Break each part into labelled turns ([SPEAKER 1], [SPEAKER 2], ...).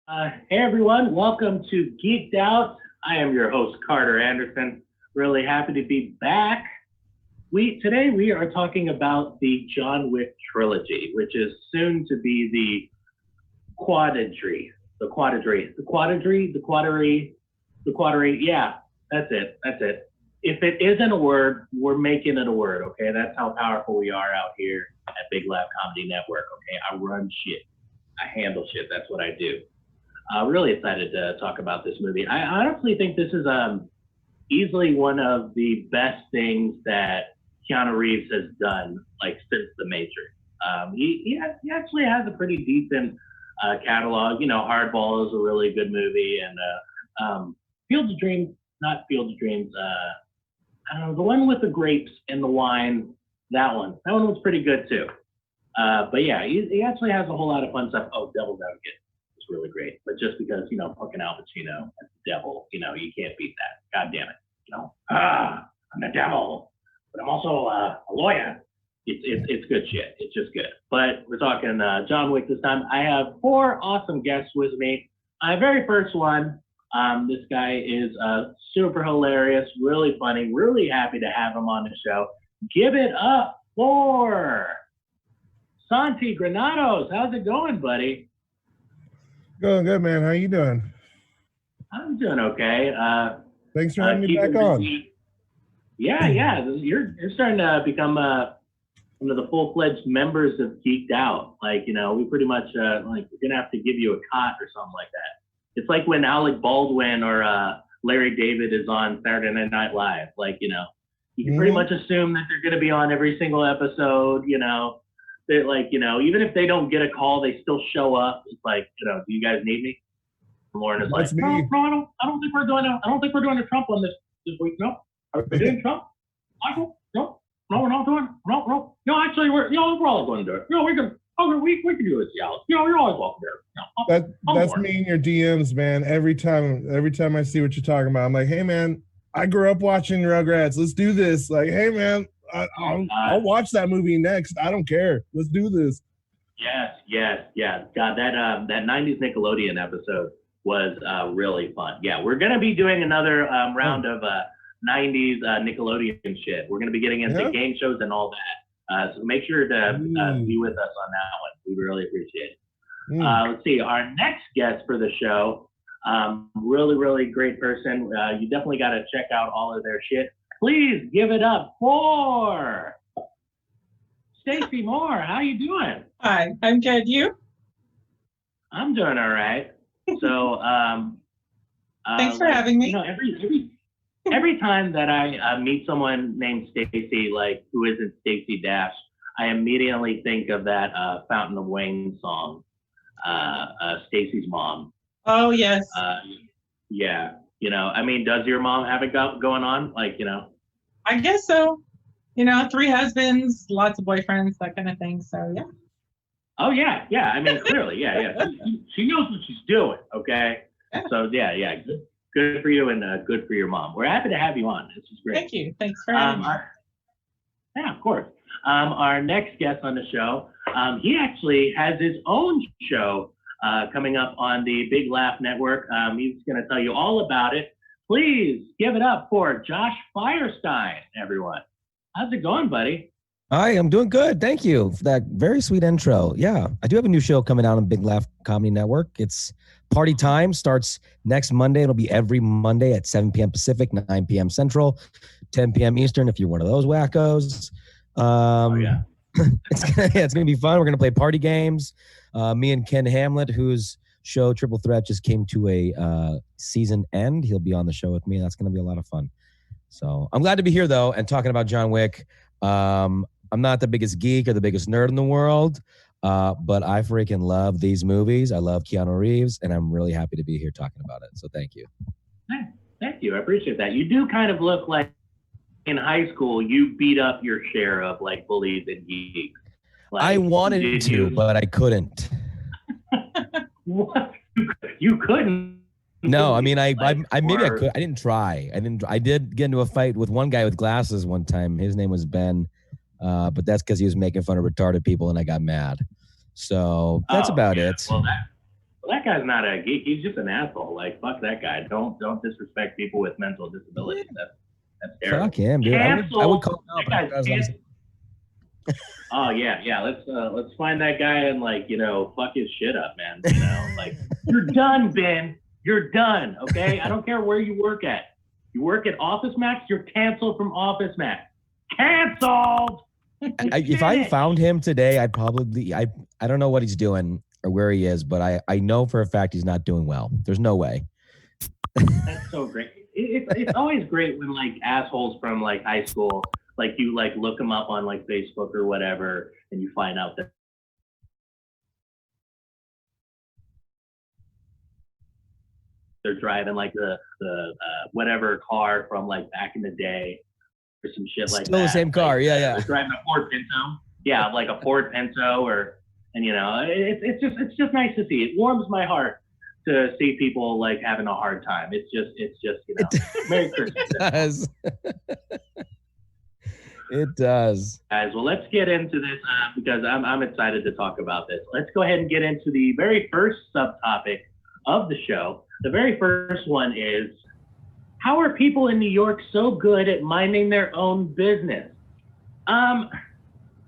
[SPEAKER 1] Hey everyone, welcome to Geek'd Out. I am your host Carter Anderson. Really happy to be back. Today we are talking about the John Wick Trilogy, which is soon to be the quadrilogy. Yeah, that's it. If it isn't a word, we're making it a word. Okay, that's how powerful we are out here at Big Laugh Comedy Network. Okay, I run shit, I handle shit. That's what I do. Really excited to talk about this movie. I honestly think this is easily one of the best things that Keanu Reeves has done, like since The Matrix. He actually has a pretty decent catalog. You know, Hardball is a really good movie, and Field of Dreams, not Field of Dreams. I don't know, the one with the grapes and the wine. That one was pretty good too. But yeah, he actually has a whole lot of fun stuff. Oh, Devil's Advocate. Really great, but just because fucking Al Pacino as the devil, you can't beat that. God damn it, I'm the devil, but I'm also a lawyer. It's good shit. It's just good. But we're talking John Wick this time. I have 4 awesome guests with me. My very first one, this guy is super hilarious, really funny. Really happy to have him on the show. Give it up for Santi Granados. How's it going, buddy?
[SPEAKER 2] Going good, man. How you doing?
[SPEAKER 1] I'm doing okay.
[SPEAKER 2] Thanks for having me back on.
[SPEAKER 1] Yeah. You're starting to become one of the full-fledged members of Geek'd Out. Like, we pretty much we're gonna have to give you a cot or something like that. It's like when Alec Baldwin or Larry David is on Saturday Night Live. Like, you can pretty much assume that they're gonna be on every single episode. They're like, even if they don't get a call, they still show up. It's like, do you guys need me? And Lauren is like, no, I don't think we're doing a Trump on this week. No, are we doing Trump? Michael? No, we're not doing. No. Actually, we're all going to do it. We can. Okay, we can do this, y'all. You're always welcome there.
[SPEAKER 2] That's me in your DMs, man. Every time I see what you're talking about, I'm like, hey, man, I grew up watching Rugrats. Let's do this. Like, hey, man. I'll watch that movie next. I don't care. Let's do this.
[SPEAKER 1] Yes. God, that 90s Nickelodeon episode was really fun. Yeah, we're going to be doing another round of 90s Nickelodeon shit. We're going to be getting into game shows and all that. So make sure to be with us on that one. We really appreciate it. Let's see. Our next guest for the show, really, really great person. You definitely got to check out all of their shit. Please give it up for Stacie Moore. How you doing?
[SPEAKER 3] Hi, I'm good. You?
[SPEAKER 1] I'm doing all right. So,
[SPEAKER 3] thanks for having me.
[SPEAKER 1] Every time that I meet someone named Stacie, like who isn't Stacey Dash, I immediately think of that Fountain of Wayne song, Stacey's mom.
[SPEAKER 3] Oh yes.
[SPEAKER 1] Yeah. Does your mom have it going on?
[SPEAKER 3] I guess so. 3 husbands, lots of boyfriends, that kind of thing. So, yeah.
[SPEAKER 1] Oh, yeah. Clearly. Yeah. She knows what she's doing. Okay. Yeah. So, yeah. Good for you and good for your mom. We're happy to have you on. This is great.
[SPEAKER 3] Thank you. Thanks for having me.
[SPEAKER 1] Yeah, of course. Our next guest on the show, he actually has his own show coming up on the Big Laugh Network. He's going to tell you all about it. Please give it up for Josh Firestine, everyone. How's it going, buddy?
[SPEAKER 4] Hi, I'm doing good. Thank you for that very sweet intro. Yeah, I do have a new show coming out on Big Laugh Comedy Network. It's Party Time, starts next Monday. It'll be every Monday at 7 p.m. Pacific, 9 p.m. Central, 10 p.m. Eastern if you're one of those wackos.
[SPEAKER 1] Yeah.
[SPEAKER 4] It's gonna be fun. We're gonna play party games. Me and Ken Hamlet, whose show Triple Threat just came to a season end. He'll be on the show with me. That's gonna be a lot of fun. So I'm glad to be here though and talking about John Wick. I'm not the biggest geek or the biggest nerd in the world, but I freaking love these movies. I love Keanu Reeves, and I'm really happy to be here talking about it. So thank you.
[SPEAKER 1] Thank you. I appreciate that. You do kind of look like in high school you beat up your share of like bullies and geeks.
[SPEAKER 4] I wanted to, but I couldn't.
[SPEAKER 1] What? You couldn't?
[SPEAKER 4] No, I mean, I maybe I could. I didn't try. I did get into a fight with one guy with glasses one time. His name was Ben, but that's because he was making fun of retarded people, and I got mad. So that's about it.
[SPEAKER 1] Well, that guy's not a geek. He's just an asshole. Like, fuck that guy. Don't disrespect people with mental disabilities. That's terrible.
[SPEAKER 4] Fuck him, dude. I would call him out.
[SPEAKER 1] Oh yeah. Let's find that guy and fuck his shit up, man. Like you're done, Ben. You're done. Okay. I don't care where you work at. You work at Office Max. You're canceled from Office Max. Canceled.
[SPEAKER 4] If I found him today, I'd probably I don't know what he's doing or where he is, but I know for a fact he's not doing well. There's no way.
[SPEAKER 1] That's so great. It's always great when assholes from high school, you look them up on Facebook or whatever, and you find out that they're driving the whatever car from back in the day or some shit like that.
[SPEAKER 4] Still the same car, yeah.
[SPEAKER 1] They're driving a Ford Pinto, yeah, like a Ford Pinto, it's just nice to see. It warms my heart to see people having a hard time. It's just Merry Christmas.
[SPEAKER 4] It does. It does.
[SPEAKER 1] Guys, well, let's get into this because I'm excited to talk about this. Let's go ahead and get into the very first subtopic of the show. The very first one is, how are people in New York so good at minding their own business?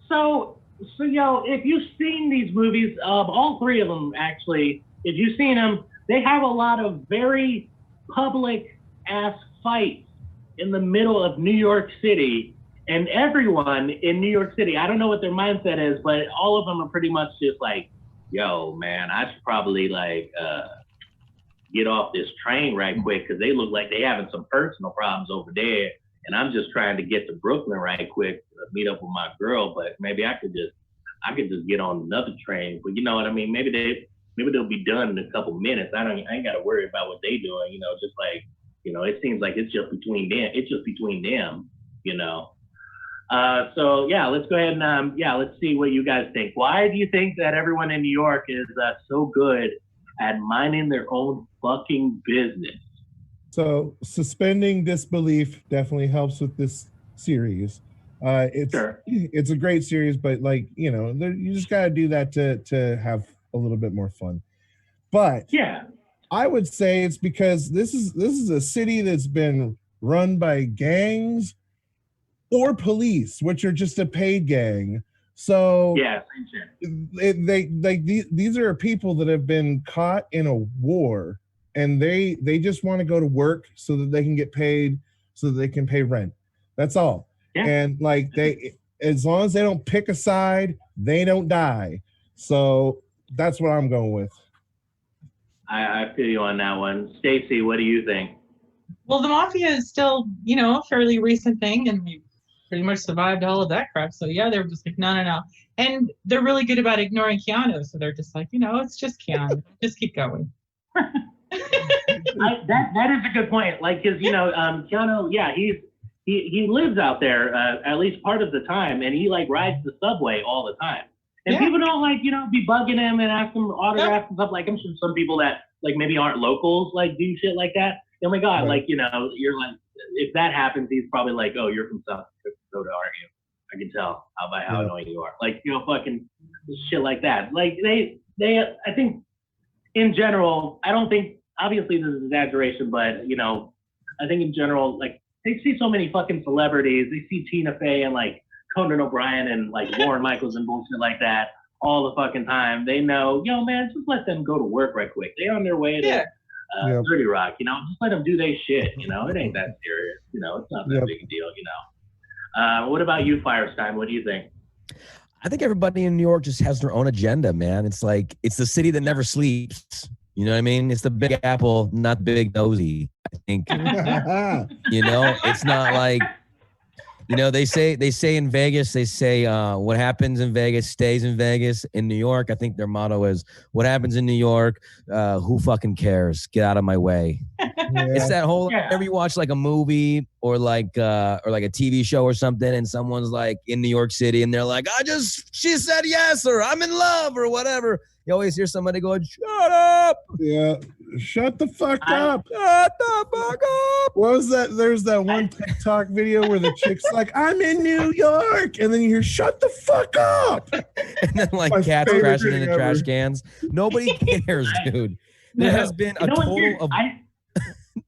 [SPEAKER 1] So if you've seen these movies, all three of them actually, if you've seen them, they have a lot of very public-ass fights in the middle of New York City. And everyone in New York City, I don't know what their mindset is, but all of them are pretty much just yo, man, I should probably get off this train right quick because they look like they having some personal problems over there. And I'm just trying to get to Brooklyn right quick to meet up with my girl, but maybe I could just get on another train. But you know what I mean? Maybe they'll be done in a couple minutes. I ain't got to worry about what they doing. It seems like it's just between them. It's just between them. So yeah, let's go ahead and let's see what you guys think. Why do you think that everyone in New York is so good at minding their own fucking business?
[SPEAKER 2] So suspending disbelief definitely helps with this series. It's a great series, but you just gotta do that to have a little bit more fun. But
[SPEAKER 1] yeah,
[SPEAKER 2] I would say it's because this is a city that's been run by gangs or police, which are just a paid gang. So
[SPEAKER 1] yeah,
[SPEAKER 2] these are people that have been caught in a war, and they just want to go to work so that they can get paid, so that they can pay rent. That's all. Yeah. And as long as they don't pick a side, they don't die. So that's what I'm going with.
[SPEAKER 1] I feel you on that one. Stacie, what do you think?
[SPEAKER 3] Well, the mafia is still, a fairly recent thing, and we pretty much survived all of that crap. So yeah, they're just no. And they're really good about ignoring Keanu. So they're just it's just Keanu. Just keep going.
[SPEAKER 1] That is a good point. Because Keanu, yeah, he lives out there at least part of the time, and he rides the subway all the time. And people don't be bugging him and ask him autographs and stuff. I'm sure some people that maybe aren't locals do shit like that. Oh my God,
[SPEAKER 2] right.
[SPEAKER 1] You're if that happens, he's probably oh, you're from South Dakota, aren't you? I can tell by how annoying you are. Fucking shit like that. They I think in general, I don't think, obviously this is exaggeration, but I think in general, they see so many fucking celebrities. They see Tina Fey and Conan O'Brien and Lorne Michaels and bullshit like that all the fucking time. They know, man, just let them go to work right quick. They on their way to 30 Rock, just let them do their shit. It ain't that serious. It's not that big a deal. What about you, Firestine? What do you think?
[SPEAKER 4] I think everybody in New York just has their own agenda, man. It's it's the city that never sleeps. You know what I mean? It's the Big Apple, not Big Nosy. I think. It's not they say in Vegas, they say what happens in Vegas stays in Vegas. In New York, I think their motto is what happens in New York, who fucking cares? Get out of my way. It's that whole whenever you watch a movie or a TV show or something, and someone's in New York City and they're she said yes, or I'm in love or whatever. You always hear somebody going, shut up.
[SPEAKER 2] Yeah. Shut the fuck up.
[SPEAKER 4] Shut the fuck up.
[SPEAKER 2] What was that? There's that one TikTok video where the chick's like, I'm in New York. And then you hear, shut the fuck up.
[SPEAKER 4] And then like
[SPEAKER 2] My
[SPEAKER 4] cats
[SPEAKER 2] favorite
[SPEAKER 4] crashing in
[SPEAKER 2] thing
[SPEAKER 4] the trash
[SPEAKER 2] ever.
[SPEAKER 4] cans. Nobody cares, dude. There has been a total of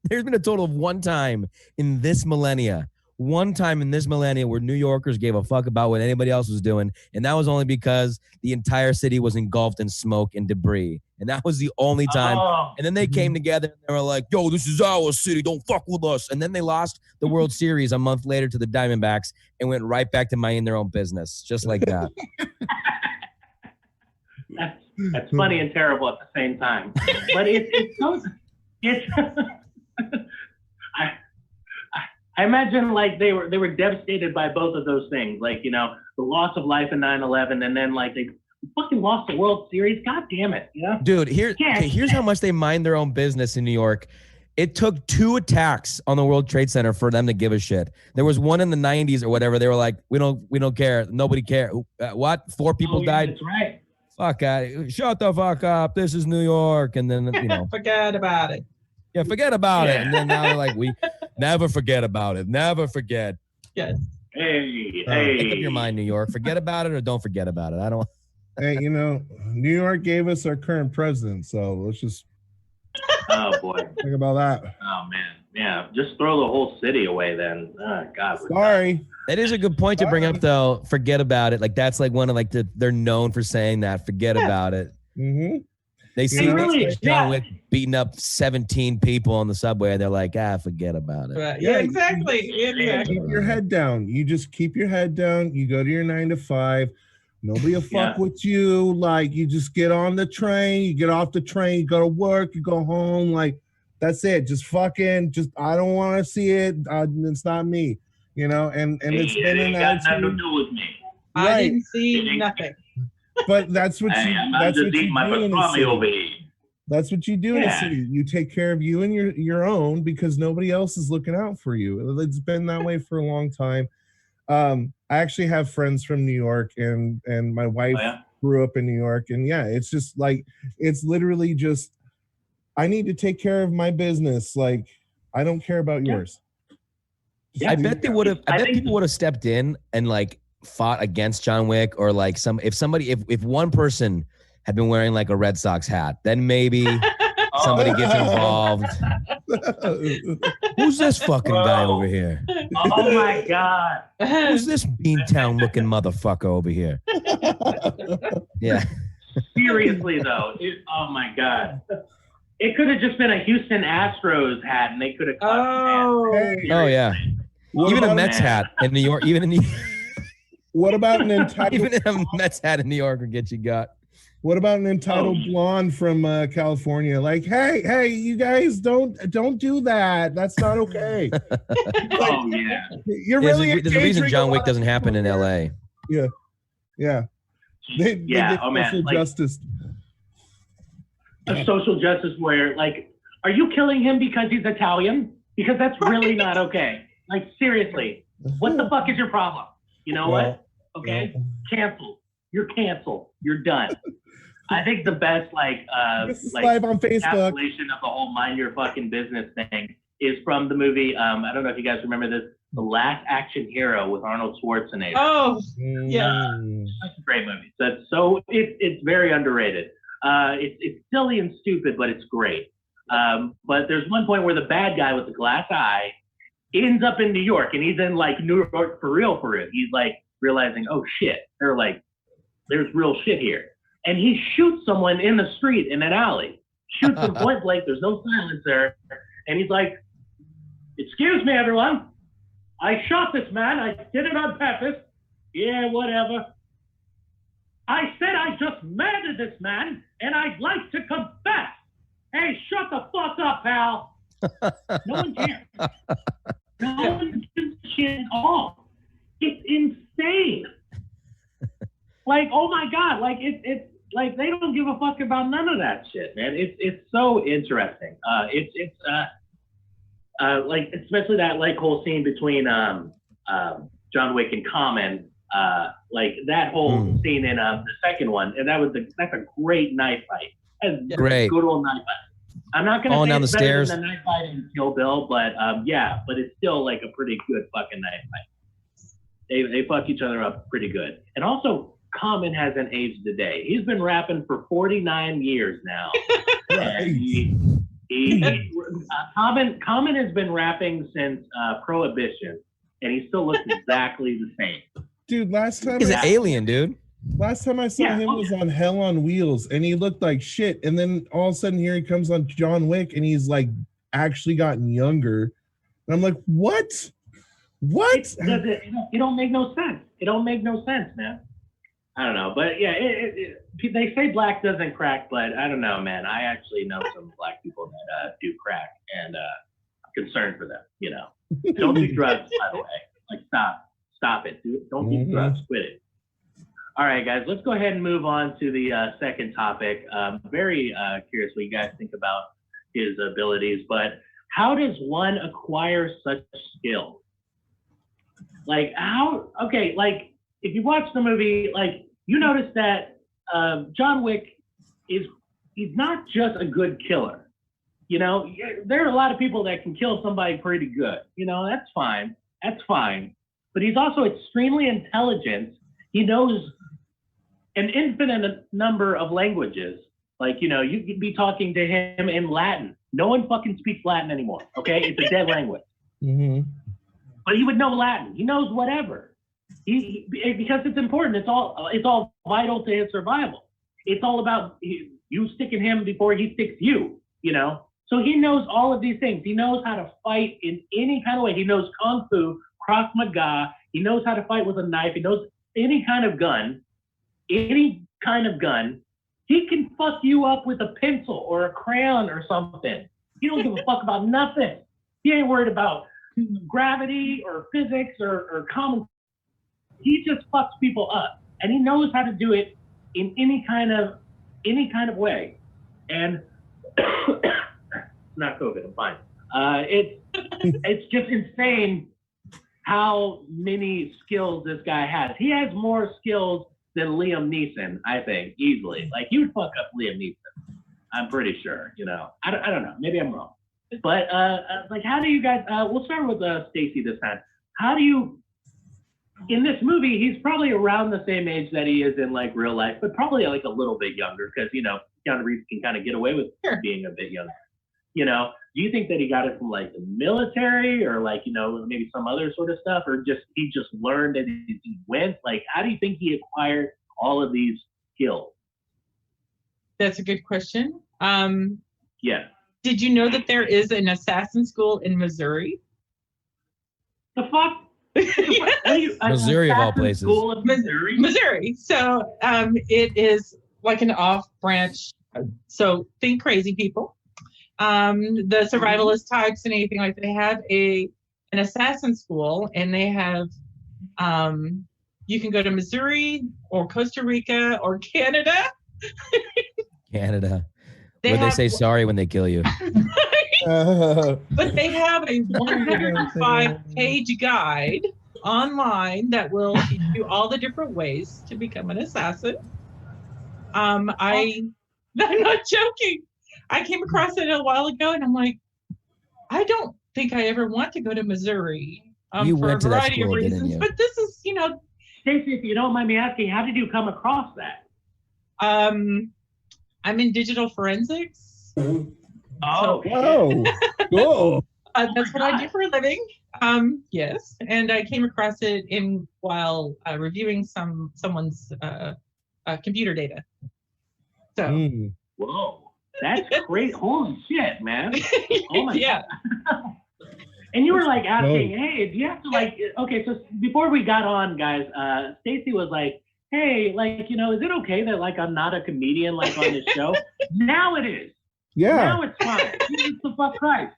[SPEAKER 4] there's been a total of one time in this millennia where New Yorkers gave a fuck about what anybody else was doing. And that was only because the entire city was engulfed in smoke and debris. And that was the only time.
[SPEAKER 1] Oh.
[SPEAKER 4] And then they came together and they were like, yo, this is our city. Don't fuck with us. And then they lost the World Series a month later to the Diamondbacks and went right back to minding their own business. Just like that.
[SPEAKER 1] That's funny and terrible at the same time. But I imagine like they were devastated by both of those things. Like, you know, the loss of life in 9/11 and then like they fucking lost the World Series. God damn it. You know?
[SPEAKER 4] Dude, here's how much they mind their own business in New York. It took 2 attacks on the World Trade Center for them to give a shit. There was one in the 90s or whatever. They were like, we don't care. Nobody cares. What? 4 people died?
[SPEAKER 1] That's right.
[SPEAKER 4] Fuck shut the fuck up. This is New York. And then, you know.
[SPEAKER 3] Forget about it.
[SPEAKER 4] Yeah, forget about it. And then now they're like, we never forget about it. Never forget.
[SPEAKER 3] Yes.
[SPEAKER 1] Hey.
[SPEAKER 4] Make up your mind, New York. Forget about it or don't forget about it. I don't.
[SPEAKER 2] Hey, you know, New York gave us our current president, so let's just
[SPEAKER 1] Oh boy.
[SPEAKER 2] think about that.
[SPEAKER 1] Oh man. Yeah. Just throw the whole city away then. Oh, God.
[SPEAKER 2] Sorry.
[SPEAKER 4] That is a good point to bring up, though. Forget about it. Like that's like one of like they're known for saying that. Forget about it.
[SPEAKER 2] Mm-hmm.
[SPEAKER 4] They see
[SPEAKER 1] really,
[SPEAKER 4] John Wick beating up 17 people on the subway, and they're like, forget about it.
[SPEAKER 3] Right. Yeah, exactly.
[SPEAKER 2] Keep your head down. You just keep your head down. You go to your 9 to 5. Nobody will fuck with you. Like, you just get on the train. You get off the train. You go to work. You go home. Like, that's it. Just fucking, I don't want to see it. It's not me. You know, and it's been an attitude.
[SPEAKER 1] Got nothing to do with me.
[SPEAKER 3] I didn't see nothing.
[SPEAKER 2] But that's what you. That's what you do in the city. That's what you do in the city. You take care of you and your own because nobody else is looking out for you. It's been that way for a long time. I actually have friends from New York, and my wife grew up in New York, and it's just like it's literally just I need to take care of my business. Like I don't care about yours.
[SPEAKER 4] I bet they would have. I bet people would have stepped in and like fought against John Wick or like if one person had been wearing like a Red Sox hat, then maybe somebody gets involved. Who's this fucking guy over here?
[SPEAKER 1] Oh my God.
[SPEAKER 4] Who's this Beantown looking motherfucker over here? Yeah.
[SPEAKER 1] Seriously though. Oh my God. It could have just been a Houston Astros hat and they could have
[SPEAKER 4] Oh yeah. Even a Mets hat in New York,
[SPEAKER 2] what about an entitled
[SPEAKER 4] even a Mets hat in New York would get you got.
[SPEAKER 2] What about an entitled blonde from California? Like, hey, you guys don't do that. That's not okay.
[SPEAKER 1] Oh yeah.
[SPEAKER 2] You're really
[SPEAKER 4] there's a reason John Wick doesn't happen in LA.
[SPEAKER 2] Yeah. They get social justice.
[SPEAKER 1] A social justice warrior. Like, are you killing him because he's Italian? Because that's really not okay. Like seriously, what the fuck is your problem? You know what? Okay, cancel. You're canceled. You're done. I think the best live on Facebook encapsulation of the whole mind your fucking business thing is from the movie. I don't know if you guys remember this, The Last Action Hero with Arnold Schwarzenegger.
[SPEAKER 3] Oh, yeah.
[SPEAKER 1] That's a great movie. It's very underrated. It's silly and stupid, but it's great. But there's one point where the bad guy with the glass eye ends up in New York, and he's in like New York for real. He's like realizing, oh shit, there's real shit here. And he shoots someone in the street in an alley. Shoots him point blank. There's no silencer. And he's like, excuse me, everyone. I shot this man. I did it on purpose. Yeah, whatever. I said I just murdered this man, and I'd like to confess. Hey, shut the fuck up, pal. No one cares. No one gives a shit at all. It's insane. Like, oh my God, like it's like they don't give a fuck about none of that shit, man. It's so interesting. It's like especially that like whole scene between John Wick and Common, like that whole scene in the second one, and that's a great knife fight.
[SPEAKER 4] Great.
[SPEAKER 1] Good old knife fight. I'm not gonna
[SPEAKER 4] falling
[SPEAKER 1] say
[SPEAKER 4] down
[SPEAKER 1] it's
[SPEAKER 4] the
[SPEAKER 1] better
[SPEAKER 4] stairs.
[SPEAKER 1] than the knife fight in Kill Bill, but yeah, but it's still like a pretty good fucking knife fight. They fuck each other up pretty good. And also, Common hasn't aged a day. He's been rapping for 49 years now. And Common has been rapping since Prohibition, and he still looks exactly the same.
[SPEAKER 2] Dude, last time
[SPEAKER 4] He's an alien, dude.
[SPEAKER 2] Last time I saw him was on Hell on Wheels, and he looked like shit. And then all of a sudden, here he comes on John Wick, and he's like actually gotten younger. And I'm like, what? What?
[SPEAKER 1] It don't make no sense. It don't make no sense, man. I don't know, but yeah, they say black doesn't crack, but I don't know, man. I actually know some black people that do crack, and I'm concerned for them. You know, don't do drugs, by the way. Like, stop it, dude. Don't do drugs. Quit it. All right, guys, let's go ahead and move on to the second topic. Very curious what you guys think about his abilities, but how does one acquire such skills? Like, how? Okay, like if you watch the movie, like you notice that John Wick he's not just a good killer. You know, there are a lot of people that can kill somebody pretty good. You know, that's fine. That's fine. But he's also extremely intelligent. He knows an infinite number of languages. Like, you know, you could be talking to him in Latin. No one fucking speaks Latin anymore, okay? It's a dead language.
[SPEAKER 2] Mm-hmm.
[SPEAKER 1] But he would know Latin. He knows whatever. Because it's important. It's all vital to his survival. It's all about you sticking him before he sticks you, you know? So he knows all of these things. He knows how to fight in any kind of way. He knows Kung Fu, Krav Maga. He knows how to fight with a knife. He knows any kind of gun. Any kind of gun. He can fuck you up with a pencil or a crayon or something. He don't give a fuck about nothing. He ain't worried about gravity or physics or common. He just fucks people up, and he knows how to do it in any kind of way. And not COVID, I'm fine. It's just insane how many skills this guy has. He has more skills than Liam Neeson, I think, easily. Like, you'd fuck up Liam Neeson, I'm pretty sure, you know. I don't know, maybe I'm wrong. But, like, how do you guys, we'll start with Stacie this time. How do you, in this movie, he's probably around the same age that he is in, like, real life, but probably, like, a little bit younger, because, you know, Keanu Reeves can kind of get away with being a bit younger. You know, do you think that he got it from, like, the military or, like, you know, maybe some other sort of stuff, or he just learned as he went? Like, how do you think he acquired all of these skills?
[SPEAKER 3] That's a good question.
[SPEAKER 1] Yeah.
[SPEAKER 3] Did you know that there is an assassin school in Missouri?
[SPEAKER 1] The fuck?
[SPEAKER 3] Yes.
[SPEAKER 4] Missouri of all places.
[SPEAKER 1] School of Missouri.
[SPEAKER 3] Missouri. So it is like an off branch. So think crazy people. The survivalist types and anything like that. They have an assassin school, and they have you can go to Missouri or Costa Rica or Canada.
[SPEAKER 4] Canada. Where they say sorry when they kill you.
[SPEAKER 3] But they have a 105-page guide online that will teach you all the different ways to become an assassin. I'm not joking. I came across it a while ago, and I'm like, I don't think I ever want to go to Missouri.
[SPEAKER 4] You
[SPEAKER 3] for
[SPEAKER 4] went
[SPEAKER 3] a
[SPEAKER 4] to that
[SPEAKER 3] variety
[SPEAKER 4] school,
[SPEAKER 3] of reasons.
[SPEAKER 4] didn't you?
[SPEAKER 3] But this is, you know.
[SPEAKER 1] Stacie, if you don't mind me asking, how did you come across that?
[SPEAKER 3] I'm in digital forensics.
[SPEAKER 1] Oh,
[SPEAKER 2] whoa, cool.
[SPEAKER 3] That's what I do for a living. Yes, and I came across it while reviewing someone's computer data. So.
[SPEAKER 1] Whoa, that's great! Holy shit, man! Oh my
[SPEAKER 3] yeah.
[SPEAKER 1] God. And you were like asking, hey, do you have to like? Okay, so before we got on, guys, Stacie was like, hey, like, you know, is it okay that like I'm not a comedian like on this show? Now it is.
[SPEAKER 2] Yeah.
[SPEAKER 1] Now it's fine. Jesus the fuck Christ.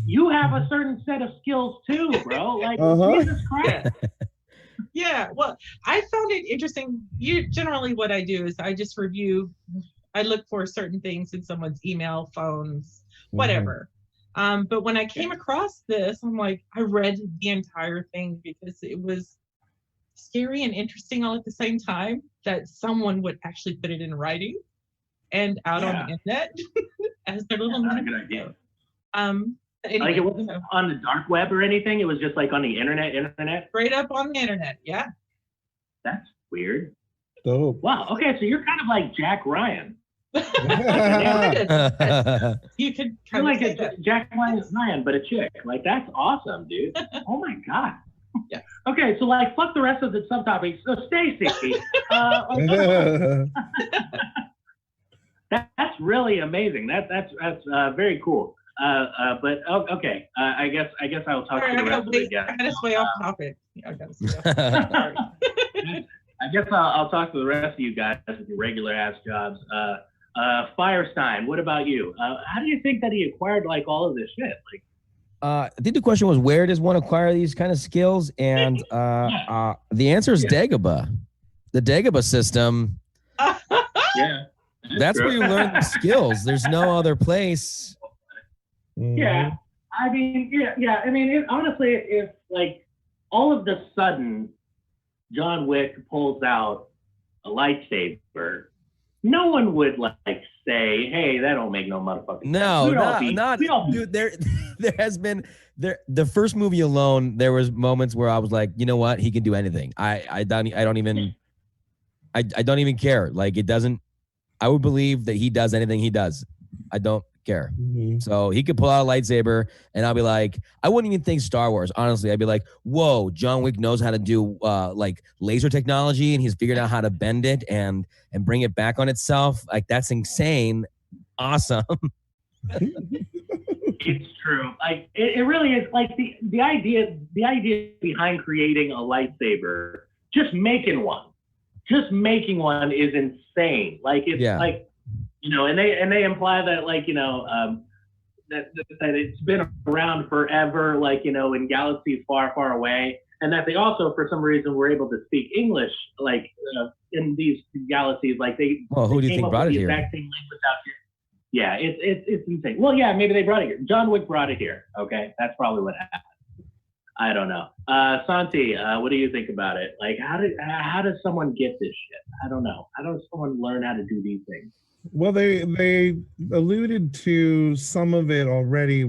[SPEAKER 1] You have a certain set of skills too, bro. Like, Jesus Christ.
[SPEAKER 3] Yeah. Well, I found it interesting. Generally what I do is I just review. I look for certain things in someone's email, phones, whatever. But when I came across this, I'm like, I read the entire thing because it was scary and interesting all at the same time that someone would actually put it in writing and out on the internet. as their little
[SPEAKER 1] That's a good idea.
[SPEAKER 3] Anyway,
[SPEAKER 1] like it wasn't on the dark web or anything. It was just like on the internet.
[SPEAKER 3] Straight up on the internet. Yeah.
[SPEAKER 1] That's weird.
[SPEAKER 2] Dope.
[SPEAKER 1] Wow. Okay, so you're kind of like Jack Ryan.
[SPEAKER 3] You could
[SPEAKER 1] You're
[SPEAKER 3] kind
[SPEAKER 1] like
[SPEAKER 3] of say
[SPEAKER 1] Jack Ryan, but a chick. Like that's awesome, dude. Oh my god.
[SPEAKER 3] Yeah.
[SPEAKER 1] Okay, so like fuck the rest of the subtopics. So Stacie, that's really amazing. That's very cool. But okay, I guess I'll talk to the rest of it again.
[SPEAKER 3] I gotta sway off topic. I
[SPEAKER 1] guess I'll talk to the rest of you guys with your regular ass jobs. Firestine, what about you? How do you think that he acquired like all of this shit? Like,
[SPEAKER 4] I think the question was, where does one acquire these kind of skills? And the answer is Dagobah. The Dagobah system.
[SPEAKER 1] Yeah.
[SPEAKER 4] That's where you learn the skills. There's no other place.
[SPEAKER 1] Yeah. I mean, yeah. I mean, honestly, if like all of the sudden John Wick pulls out a lightsaber, no one would like say, "Hey, that don't make no motherfucking sense."
[SPEAKER 4] No, not dude. There has been the first movie alone. There was moments where I was like, you know what, he can do anything. I don't even care. Like it doesn't. I would believe that he does anything he does. I don't care. Mm-hmm. So he could pull out a lightsaber, and I'll be like, I wouldn't even think Star Wars. Honestly, I'd be like, whoa, John Wick knows how to do like laser technology, and he's figured out how to bend it and bring it back on itself. Like that's insane, awesome.
[SPEAKER 1] It's true. Like it really is. Like the idea behind creating a lightsaber, just making one is insane. Like it's like, you know, and they imply that like, you know, that it's been around forever, like, you know, in galaxies far, far away, and that they also, for some reason, were able to speak English, like in these galaxies, like they.
[SPEAKER 4] Well, who do you think brought it here?
[SPEAKER 1] Exact same language out here. Yeah, it's insane. Well, yeah, maybe they brought it here. John Wick brought it here. Okay, that's probably what happened. I don't know. Santi, what do you think about it? Like, how does someone get this shit? I don't know. How does someone learn how to do these things?
[SPEAKER 2] Well, they alluded to some of it already,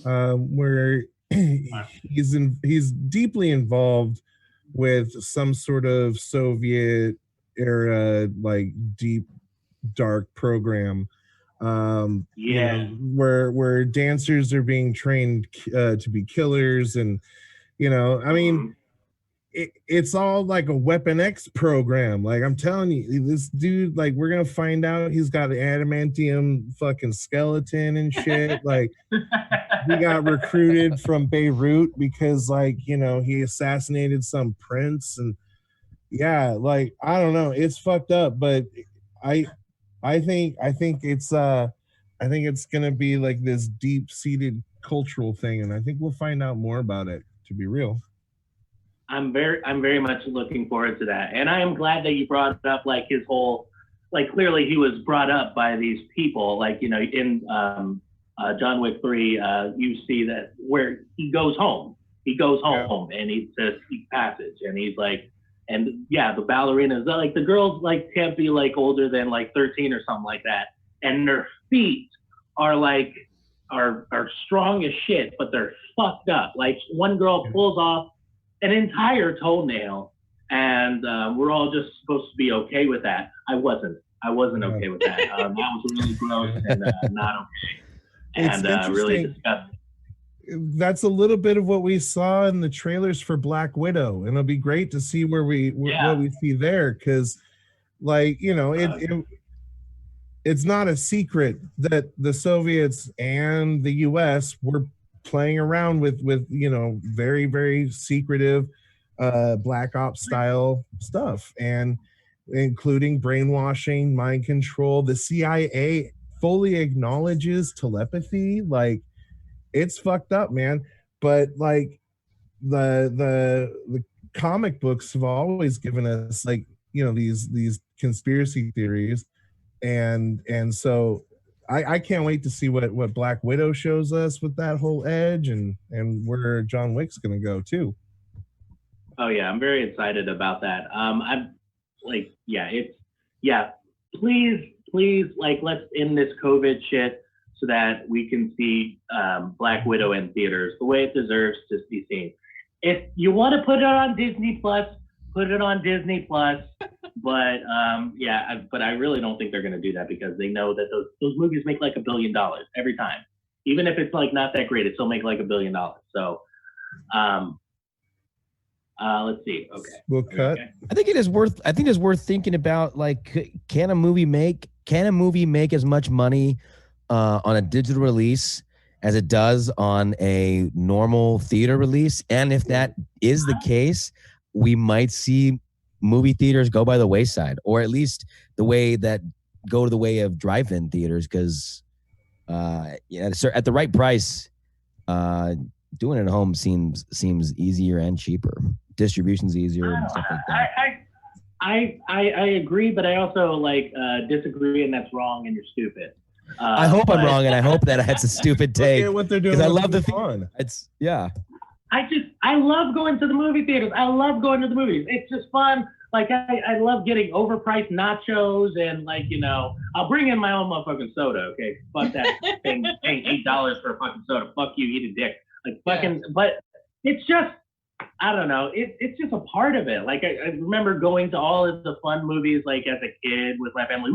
[SPEAKER 2] where he's deeply involved with some sort of Soviet era, like deep, dark program. You know, where dancers are being trained to be killers, and you know, I mean, it's all like a Weapon X program. Like I'm telling you, this dude, like we're gonna find out he's got an adamantium fucking skeleton and shit. Like he got recruited from Beirut because, like, you know, he assassinated some prince, and yeah, like I don't know, it's fucked up, but I think it's gonna be like this deep-seated cultural thing, and I think we'll find out more about it, to be real.
[SPEAKER 1] I'm very much looking forward to that, and I am glad that you brought up like his whole, like clearly he was brought up by these people, like, you know, in John Wick 3, you see that where he goes home and he says speak passage, and he's like. And yeah, the ballerinas, like the girls, like can't be like older than like 13 or something like that, and their feet are like are strong as shit, but they're fucked up. Like one girl pulls off an entire toenail, and we're all just supposed to be okay with that. I wasn't okay with that. That was really gross and not okay, and really disgusting.
[SPEAKER 2] That's a little bit of what we saw in the trailers for Black Widow, and it'll be great to see what we see there, because, like, you know, it's not a secret that the Soviets and the U.S. were playing around with you know, very, very secretive Black Ops style stuff, and including brainwashing, mind control. The CIA fully acknowledges telepathy. Like, it's fucked up, man. But like the comic books have always given us, like, you know, these conspiracy theories, and so I can't wait to see what Black Widow shows us with that whole edge, and where John Wick's gonna go too.
[SPEAKER 1] Oh yeah, I'm very excited about that. I'm like, please, like, let's end this COVID shit. so that we can see Black Widow in theaters the way it deserves to be seen. If you want to put it on Disney Plus, put it on Disney Plus. But but I really don't think they're going to do that because they know that those movies make like $1 billion every time. Even if it's like not that great, it still make like $1 billion. So, let's see. Okay,
[SPEAKER 2] we'll cut.
[SPEAKER 1] Okay.
[SPEAKER 4] I think it's worth thinking about. Like, can a movie make as much money on a digital release as it does on a normal theater release? And if that is the case, we might see movie theaters go by the wayside, or at least go the way of drive-in theaters, because at the right price, doing it at home seems easier and cheaper. Distribution's easier and stuff like that.
[SPEAKER 1] I agree, but I also disagree, and that's wrong, and you're stupid.
[SPEAKER 4] I hope I'm wrong, and I hope that that's a stupid take.
[SPEAKER 2] Look at what they're doing.
[SPEAKER 4] I love the
[SPEAKER 2] fun.
[SPEAKER 1] I love going to the movie theaters. I love going to the movies. It's just fun. Like, I love getting overpriced nachos and, I'll bring in my own motherfucking soda, okay? Fuck that thing, paying $8 for a fucking soda. Fuck you, eat a dick. But it's just, I don't know. It's just a part of it. Like, I remember going to all of the fun movies, like, as a kid with my family.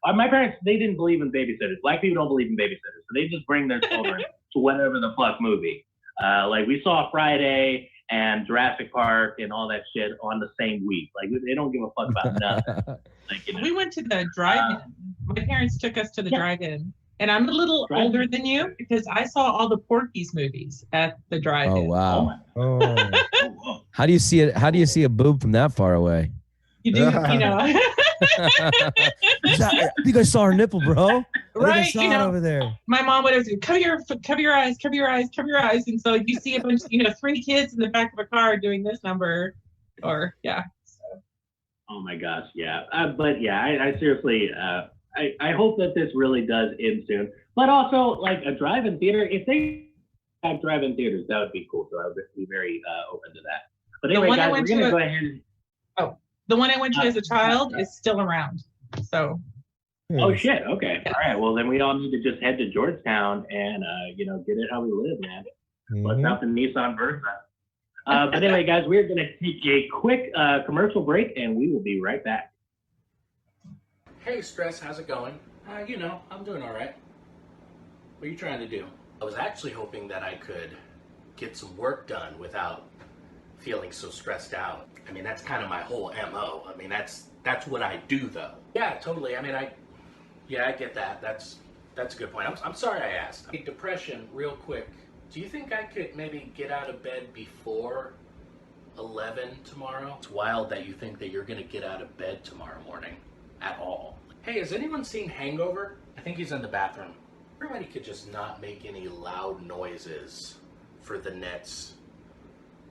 [SPEAKER 1] My parents, they didn't believe in babysitters. Black people don't believe in babysitters. So they just bring their children to whatever the fuck movie. We saw Friday and Jurassic Park and all that shit on the same week. Like, they don't give a fuck about nothing.
[SPEAKER 3] We went to the drive-in. My parents took us to the drive-in. And I'm a little older than you because I saw all the Porky's movies at the drive-in.
[SPEAKER 4] Oh, wow. Oh. How do you see it? How do you see a boob from that far away?
[SPEAKER 3] You do,
[SPEAKER 4] I think I saw her nipple, bro.
[SPEAKER 3] Right,
[SPEAKER 4] I saw it over there.
[SPEAKER 3] My mom would have said, cover your eyes. And so you see a bunch, 3 kids in the back of a car doing this number, or
[SPEAKER 1] Oh my gosh, yeah. I seriously, I hope that this really does end soon. But also, like, a drive-in theater, if they have drive-in theaters, that would be cool. So I would be very open to that. But anyway, guys, we're gonna go ahead.
[SPEAKER 3] The one I went to as a child is still around. So.
[SPEAKER 1] Oh shit! Okay, all right. Well, then we all need to just head to Georgetown and get it how we live, man. Let's out the Nissan Versa. But anyway, guys, we're gonna take a quick commercial break, and we will be right back.
[SPEAKER 5] Hey, Stress, how's it going? I'm doing all right. What are you trying to do? I was actually hoping that I could get some work done without feeling so stressed out. I mean, that's kind of my whole MO. I mean, that's what I do, though. Yeah, totally. I mean, I get that. That's a good point. I'm sorry I asked. Depression, real quick. Do you think I could maybe get out of bed before 11 tomorrow? It's wild that you think that you're going to get out of bed tomorrow morning at all. Hey, has anyone seen Hangover? I think he's in the bathroom. Everybody could just not make any loud noises for the next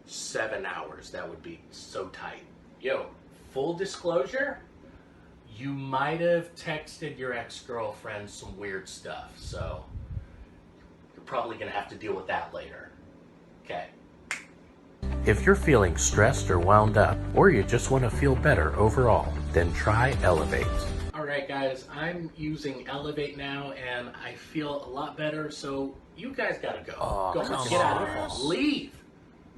[SPEAKER 5] 7 hours. That would be so tight. Yo, full disclosure, you might have texted your ex-girlfriend some weird stuff, so you're probably gonna have to deal with that later. Okay. If you're feeling stressed or wound up, or you just want to feel better overall, then try Elevate. Alright guys, I'm using Elevate now, and I feel a lot better, so you guys gotta go. Go, get out of here. Leave!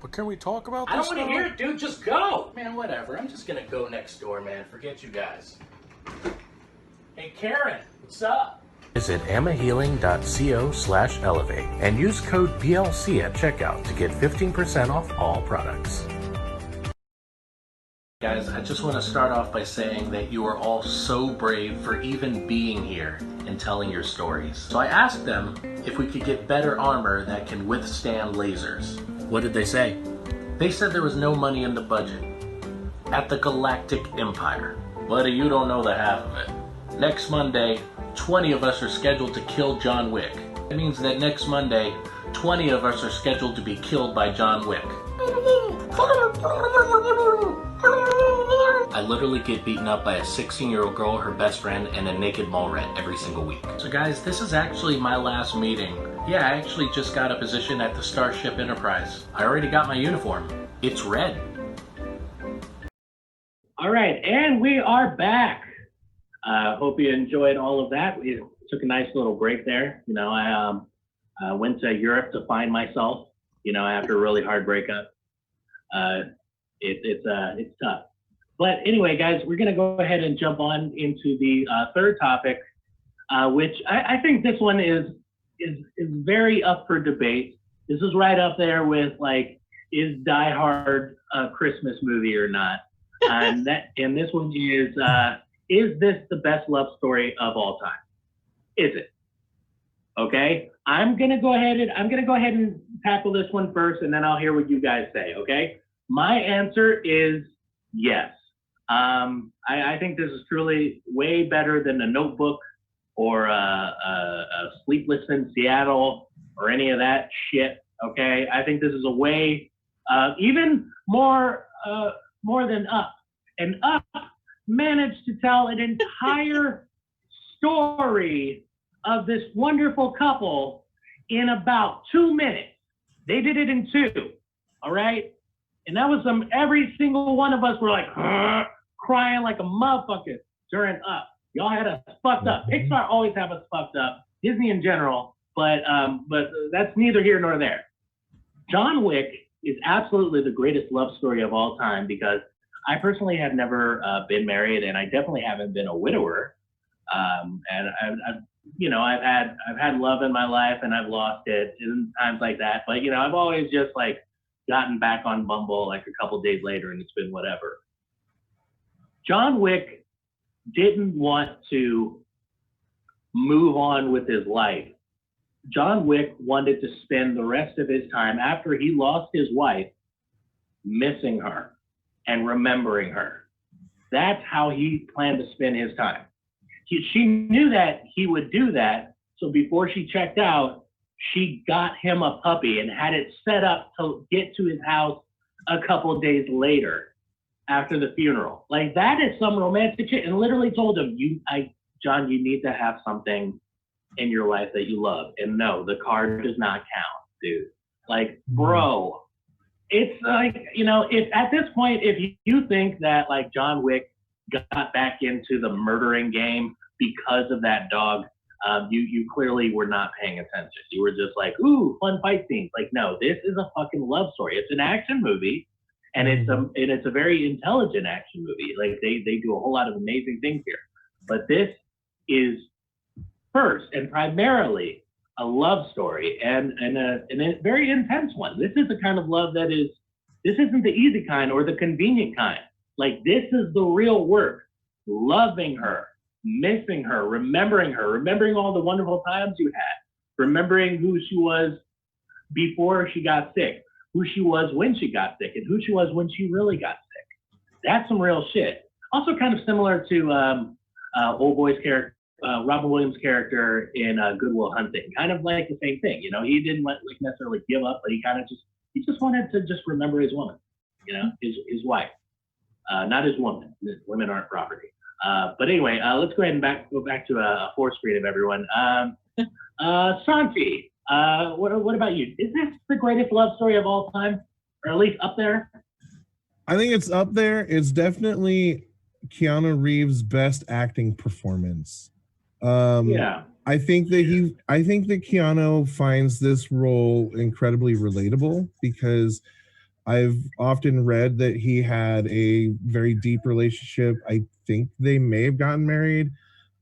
[SPEAKER 6] But can we talk about this?
[SPEAKER 5] I don't want to hear it, dude. Just go. Man, whatever. I'm just going to go next door, man. Forget you guys. Hey, Karen, what's up? Visit emmahealing.co/elevate and use code BLC at checkout to get 15% off all products. Guys, I just want to start off by saying that you are all so brave for even being here and telling your stories. So I asked them if we could get better armor that can withstand lasers. What did they say? They said there was no money in the budget at the Galactic Empire. Buddy, you don't know the half of it. Next Monday, 20 of us are scheduled to kill John Wick. That means that next Monday, 20 of us are scheduled to be killed by John Wick. I literally get beaten up by a 16-year-old girl, her best friend, and a naked mall rat every single week. So guys, this is actually my last meeting. Yeah, I actually just got a position at the Starship Enterprise. I already got my uniform. It's red.
[SPEAKER 1] All right, and we are back. Hope you enjoyed all of that. took a nice little break there. You know, I went to Europe to find myself. You know, after a really hard breakup. It's tough. But anyway, guys, we're gonna go ahead and jump on into the third topic, which I think this one is very up for debate. This is right up there with like, is Die Hard a Christmas movie or not? And this one is this the best love story of all time? Is it? Okay, I'm gonna go ahead and tackle this one first, and then I'll hear what you guys say. Okay, my answer is yes. I think this is truly way better than The Notebook or Sleepless in Seattle or any of that shit. Okay, I think this is a way even more than Up. And Up managed to tell an entire story of this wonderful couple in about 2 minutes. They did it in 2, all right? And that was every single one of us were like, crying like a motherfucker during Up. Y'all had us fucked up. Pixar always have us fucked up, Disney in general, but that's neither here nor there. John Wick is absolutely the greatest love story of all time because I personally have never been married, and I definitely haven't been a widower. And I've had love in my life, and I've lost it in times like that. But you know, I've always just like gotten back on Bumble like a couple days later, and it's been whatever. John Wick didn't want to move on with his life. John Wick wanted to spend the rest of his time after he lost his wife missing her and remembering her. That's how he planned to spend his time. She knew that he would do that, so before she checked out, she got him a puppy and had it set up to get to his house a couple days later after the funeral. Like, that is some romantic shit, and literally told him, John, you need to have something in your life that you love. And no, the car does not count, dude. Like, bro, it's like, you know, if at this point, if you think that like John Wick got back into the murdering game because of that dog, you clearly were not paying attention. You were just like, ooh, fun fight scenes. Like, no, this is a fucking love story. It's an action movie, and it's a very intelligent action movie. Like, they do a whole lot of amazing things here. But this is first and primarily a love story, and a very intense one. This is the kind of love this isn't the easy kind or the convenient kind. Like, this is the real work. Loving her, missing her, remembering all the wonderful times you had, remembering who she was before she got sick, who she was when she got sick, and who she was when she really got sick. That's some real shit. Also kind of similar to Old Boy's character, Robin Williams' character in Good Will Hunting. Kind of like the same thing. You know, he didn't necessarily give up, but he just wanted to just remember his woman, you know, his wife. Not his woman. Women aren't property. But anyway, let's go ahead and go back to a fourth screen of everyone. Santi, what about you? Is this the greatest love story of all time, or at least up there?
[SPEAKER 2] I think it's up there. It's definitely Keanu Reeves' best acting performance.
[SPEAKER 1] Yeah.
[SPEAKER 2] I think that Keanu finds this role incredibly relatable because I've often read that he had a very deep relationship. I think they may have gotten married,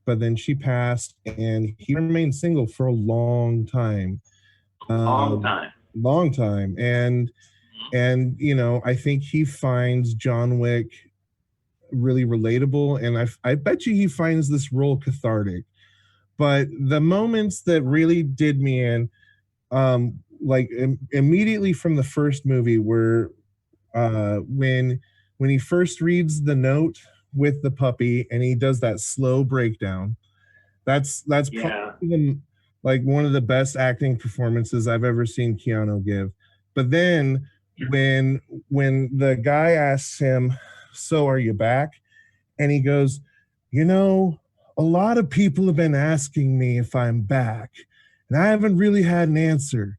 [SPEAKER 2] but then she passed, and he remained single for a long time.
[SPEAKER 1] Long time.
[SPEAKER 2] And you know, I think he finds John Wick really relatable, and I bet you he finds this role cathartic. But the moments that really did me in, immediately from the first movie, where when he first reads the note with the puppy and he does that slow breakdown, that's probably like one of the best acting performances I've ever seen Keanu give. But then when the guy asks him, "So are you back?" and he goes, "You know, a lot of people have been asking me if I'm back, and I haven't really had an answer.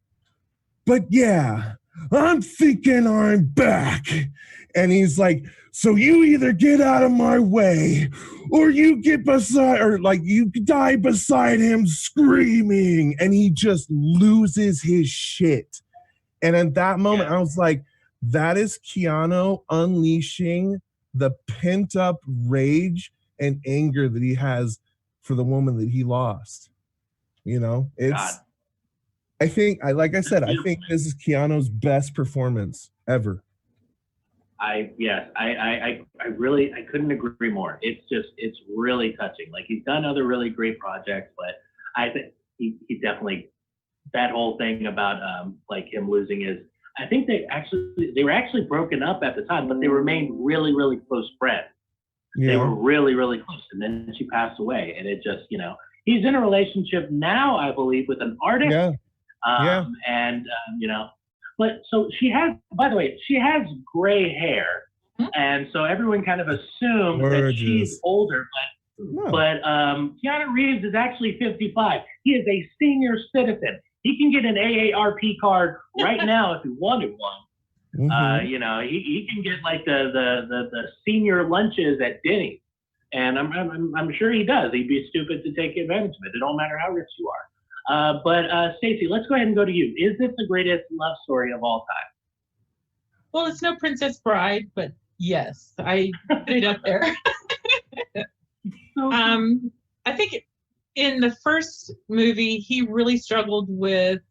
[SPEAKER 2] But yeah, I'm thinking I'm back. And he's like, so you either get out of my way or you get beside, or like you die beside him screaming. And he just loses his shit. And at that moment, I was like, that is Keanu unleashing the pent up rage and anger that he has for the woman that he lost. You know, it's, I think, like I said, I think this is Keanu's best performance ever.
[SPEAKER 1] I really couldn't agree more. It's really touching. Like, he's done other really great projects, but I think he definitely, that whole thing about like him losing his, I think they were actually broken up at the time, but they remained really, really close friends. Yeah. They were really, really close. And then she passed away, and it just, you know, he's in a relationship now, I believe, with an artist. And you know, but so she has, by the way, she has gray hair. And so everyone kind of assumes that she's older, but Keanu Reeves is actually 55. He is a senior citizen. He can get an AARP card right now if he wanted one. You know, he can get like the senior lunches at Denny's, and I'm sure he does. He'd be stupid to take advantage of it. It don't matter how rich you are. But Stacie, let's go ahead and go to you. Is this the greatest love story of all time?
[SPEAKER 3] Well, it's no Princess Bride, but yes, I put it up there. I think in the first movie, he really struggled with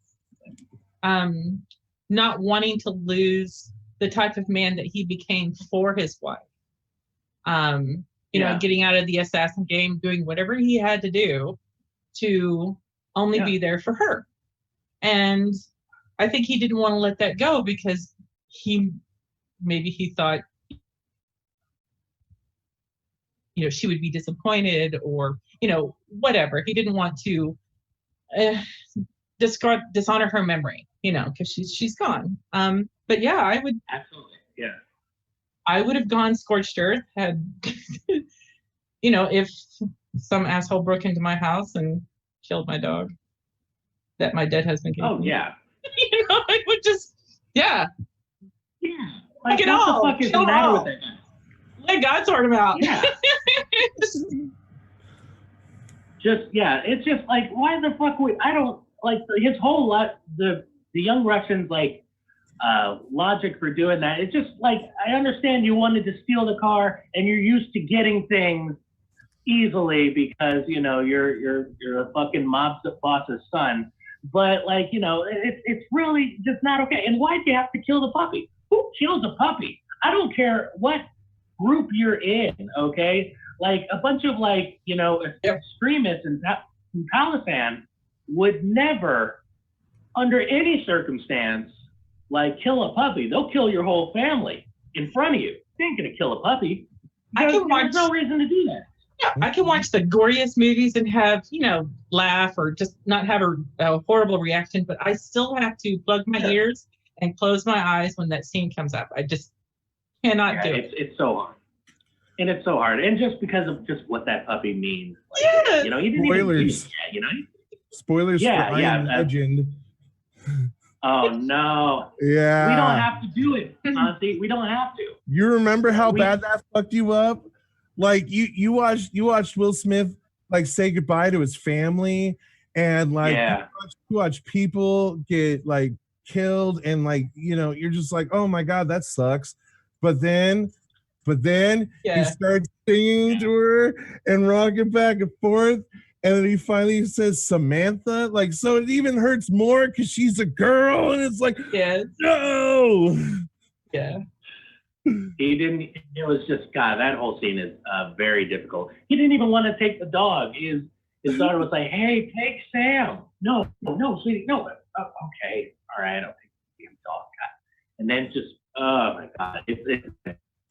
[SPEAKER 3] not wanting to lose the type of man that he became for his wife. You know, getting out of the assassin game, doing whatever he had to do to only be there for her. And I think he didn't want to let that go because maybe he thought, you know, she would be disappointed or, you know, whatever. He didn't want to dishonor her memory, you know, because she's gone. But yeah, I would
[SPEAKER 1] absolutely,
[SPEAKER 3] I would have gone scorched earth had, you know, if some asshole broke into my house and killed my dog that my dead husband gave me. You know, I would just,
[SPEAKER 1] like,
[SPEAKER 3] what
[SPEAKER 1] the fuck is the matter with it?
[SPEAKER 3] Let God sort him out.
[SPEAKER 1] It's just like, why the fuck would, I don't, like, his whole lot, the young Russians, like, logic for doing that. It's just like, I understand you wanted to steal the car and you're used to getting things easily because, you know, you're a fucking mob boss's son. But, like, you know, it's really just not okay. And why'd you have to kill the puppy? Who kills a puppy? I don't care what group you're in, okay? Like, a bunch of, like, you know, extremists in Palestine would never, under any circumstance, like, kill a puppy. They'll kill your whole family in front of you. They ain't gonna kill a puppy. There's no reason to do that.
[SPEAKER 3] Yeah, I can watch the goriest movies and have, you know, laugh or just not have a horrible reaction, but I still have to plug my ears and close my eyes when that scene comes up. I just cannot do it.
[SPEAKER 1] It's so hard. And it's so hard. And just because of just what that puppy means. Like, you know, he didn't even do it, you know?
[SPEAKER 2] Spoilers for I Am Legend.
[SPEAKER 1] Oh, no.
[SPEAKER 2] Yeah.
[SPEAKER 1] We don't have to do it, Santi. We don't have to.
[SPEAKER 2] You remember how bad that fucked you up? Like, you watched Will Smith, like, say goodbye to his family, and, like, you watch people get, like, killed, and, like, you know, you're just like, oh my God, that sucks. But then he starts singing to her and rocking back and forth, and then he finally says Samantha, like, so it even hurts more because she's a girl, and it's like, no.
[SPEAKER 1] He didn't, it was just, God, that whole scene is very difficult. He didn't even want to take the dog. His daughter was like, hey, take Sam. No, sweetie, no. Okay, all right, I'll take the damn dog. And then just, oh my God, you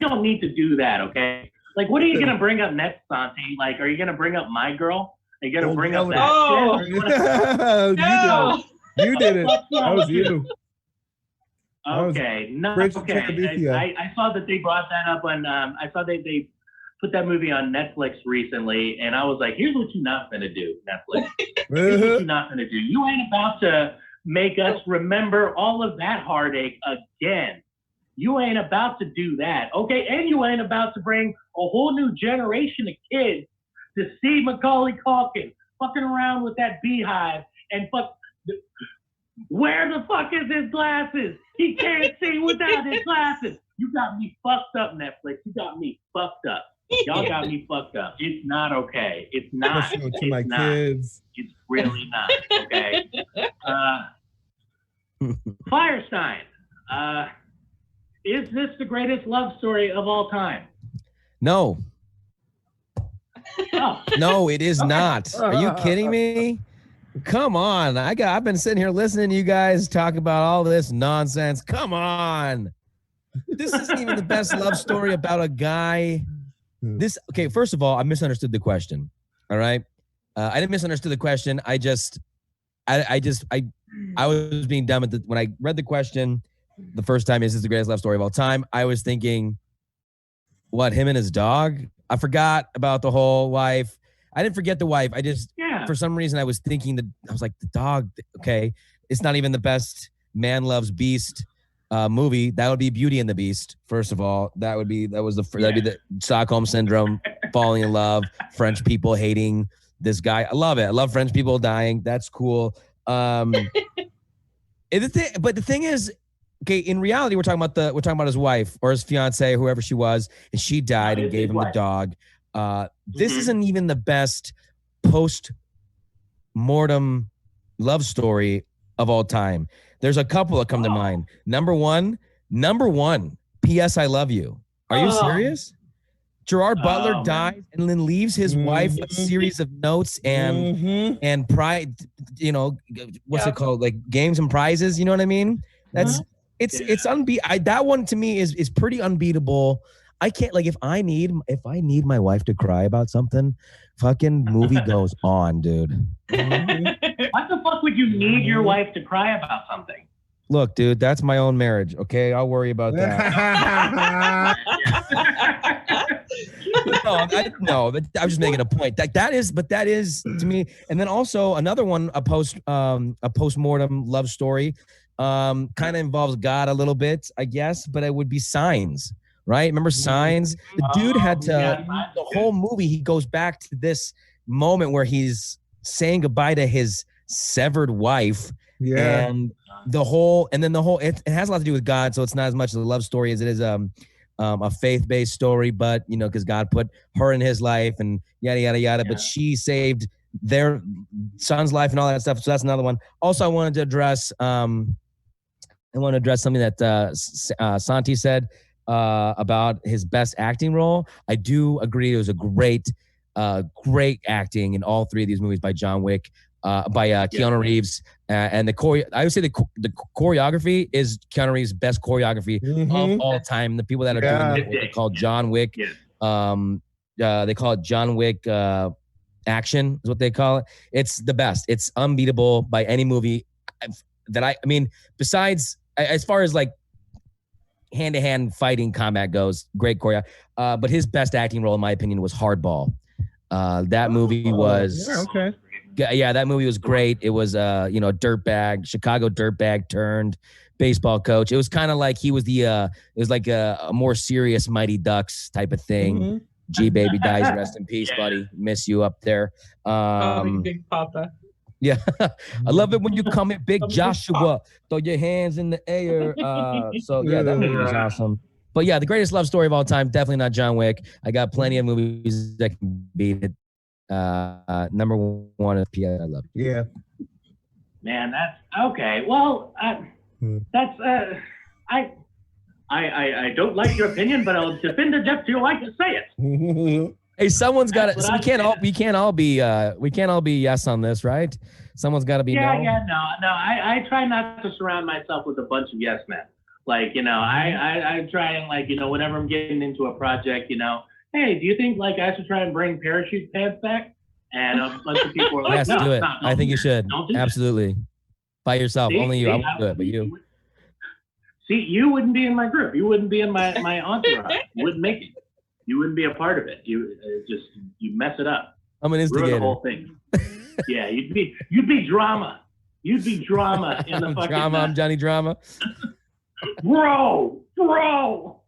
[SPEAKER 1] don't need to do that, okay? Like, what are you going to bring up next, Santi? Like, are you going to bring up My Girl? Are you going to bring up that shit?
[SPEAKER 2] No. You did it. That was you.
[SPEAKER 1] Okay, no, okay. I saw that they brought that up on. I saw they put that movie on Netflix recently, and I was like, "Here's what you're not gonna do, Netflix. Here's what you're not gonna do. You ain't about to make us remember all of that heartache again. You ain't about to do that, okay? And you ain't about to bring a whole new generation of kids to see Macaulay Culkin fucking around with that beehive and fuck. Where the fuck is his glasses? He can't see without his glasses. You got me fucked up, Netflix. You got me fucked up. Y'all got me fucked up. It's not okay. It's not.
[SPEAKER 2] Show it to
[SPEAKER 1] it's
[SPEAKER 2] my
[SPEAKER 1] not.
[SPEAKER 2] kids.
[SPEAKER 1] It's really not, okay? Firestine. Is this the greatest love story of all time?
[SPEAKER 4] No.
[SPEAKER 1] Oh.
[SPEAKER 4] No, it is not. Are you kidding me? Come on. I've been sitting here listening to you guys talk about all this nonsense. Come on. This isn't even the best love story about a guy. Okay, first of all, I misunderstood the question. All right. I didn't misunderstand the question. I was being dumb when I read the question the first time. Is this the greatest love story of all time? I was thinking, what, him and his dog? I forgot about the whole wife. I didn't forget the wife. For some reason, I was thinking that I was like, the dog. Okay, it's not even the best man loves beast movie. That would be Beauty and the Beast. First of all, that'd be the Stockholm syndrome, falling in love, French people hating this guy. I love it. I love French people dying. That's cool. But the thing is, okay, in reality, we're talking about his wife or his fiance, whoever she was, and she died and gave him the dog. This isn't even the best post-mortem love story of all time. There's a couple that come to mind. Number one, P.S. I Love You. Are you serious? Gerard Butler dies and then leaves his wife a series of notes and pride, what's it called? Like games and prizes, you know what I mean? It's unbeatable. That one to me is pretty unbeatable. I can't, like, if I need my wife to cry about something, fucking movie goes on, dude.
[SPEAKER 1] What the fuck would you need your wife to cry about something?
[SPEAKER 4] Look, dude, that's my own marriage. Okay, I'll worry about that. No, I was just making a point. That is to me. And then also another one, a post-mortem love story, kind of involves God a little bit, I guess, but it would be Signs. Right? Remember Signs? The dude had to, the whole movie, he goes back to this moment where he's saying goodbye to his severed wife. Yeah. And it has a lot to do with God. So it's not as much of a love story as it is a faith-based story, but, because God put her in his life and yada, yada, yada. Yeah. But she saved their son's life and all that stuff. So that's another one. Also, I wanted to address something that Santi said about his best acting role. I do agree. It was a great acting in all three of these movies by John Wick, by Keanu Reeves, and I would say the choreography is Keanu Reeves' best choreography of all time. The people that are doing what they call John Wick, they call it John Wick action is what they call it. It's the best. It's unbeatable by any movie besides as far as like hand-to-hand fighting combat goes, great choreo. But his best acting role, in my opinion, was Hardball. That movie was that movie was great. It was Chicago dirtbag turned baseball coach. It was kind of like he was it was like a more serious Mighty Ducks type of thing. G baby dies, rest in peace, buddy. Miss you up there.
[SPEAKER 3] Big Papa.
[SPEAKER 4] Yeah, I love it when you come in, Big Joshua. Throw your hands in the air. That movie was awesome. But yeah, the greatest love story of all time, definitely not John Wick. I got plenty of movies that can beat it. Number one is P.S. I Love You.
[SPEAKER 2] Yeah.
[SPEAKER 1] Man, that's okay. Well, that's I don't like your opinion, but I'll defend it if you like to say it.
[SPEAKER 4] Hey, someone's got to. So we can't all be yes on this, right? Someone's got to be no.
[SPEAKER 1] No. I try not to surround myself with a bunch of yes men. Like, I try and whenever I'm getting into a project, hey, do you think like I should try and bring parachute pants back? And a bunch of people are like,
[SPEAKER 4] yes, do it. I think you should. Absolutely. By yourself. Only you. I won't do it, but you.
[SPEAKER 1] See, you wouldn't be in my group. You wouldn't be in my entourage. You wouldn't make it. You wouldn't be a part of it. You mess it up.
[SPEAKER 4] I'm an instigator.
[SPEAKER 1] Ruin the whole thing. Yeah, you'd be drama. You'd be drama in the fucking
[SPEAKER 4] drama. I'm Johnny Drama.
[SPEAKER 1] Bro. Oh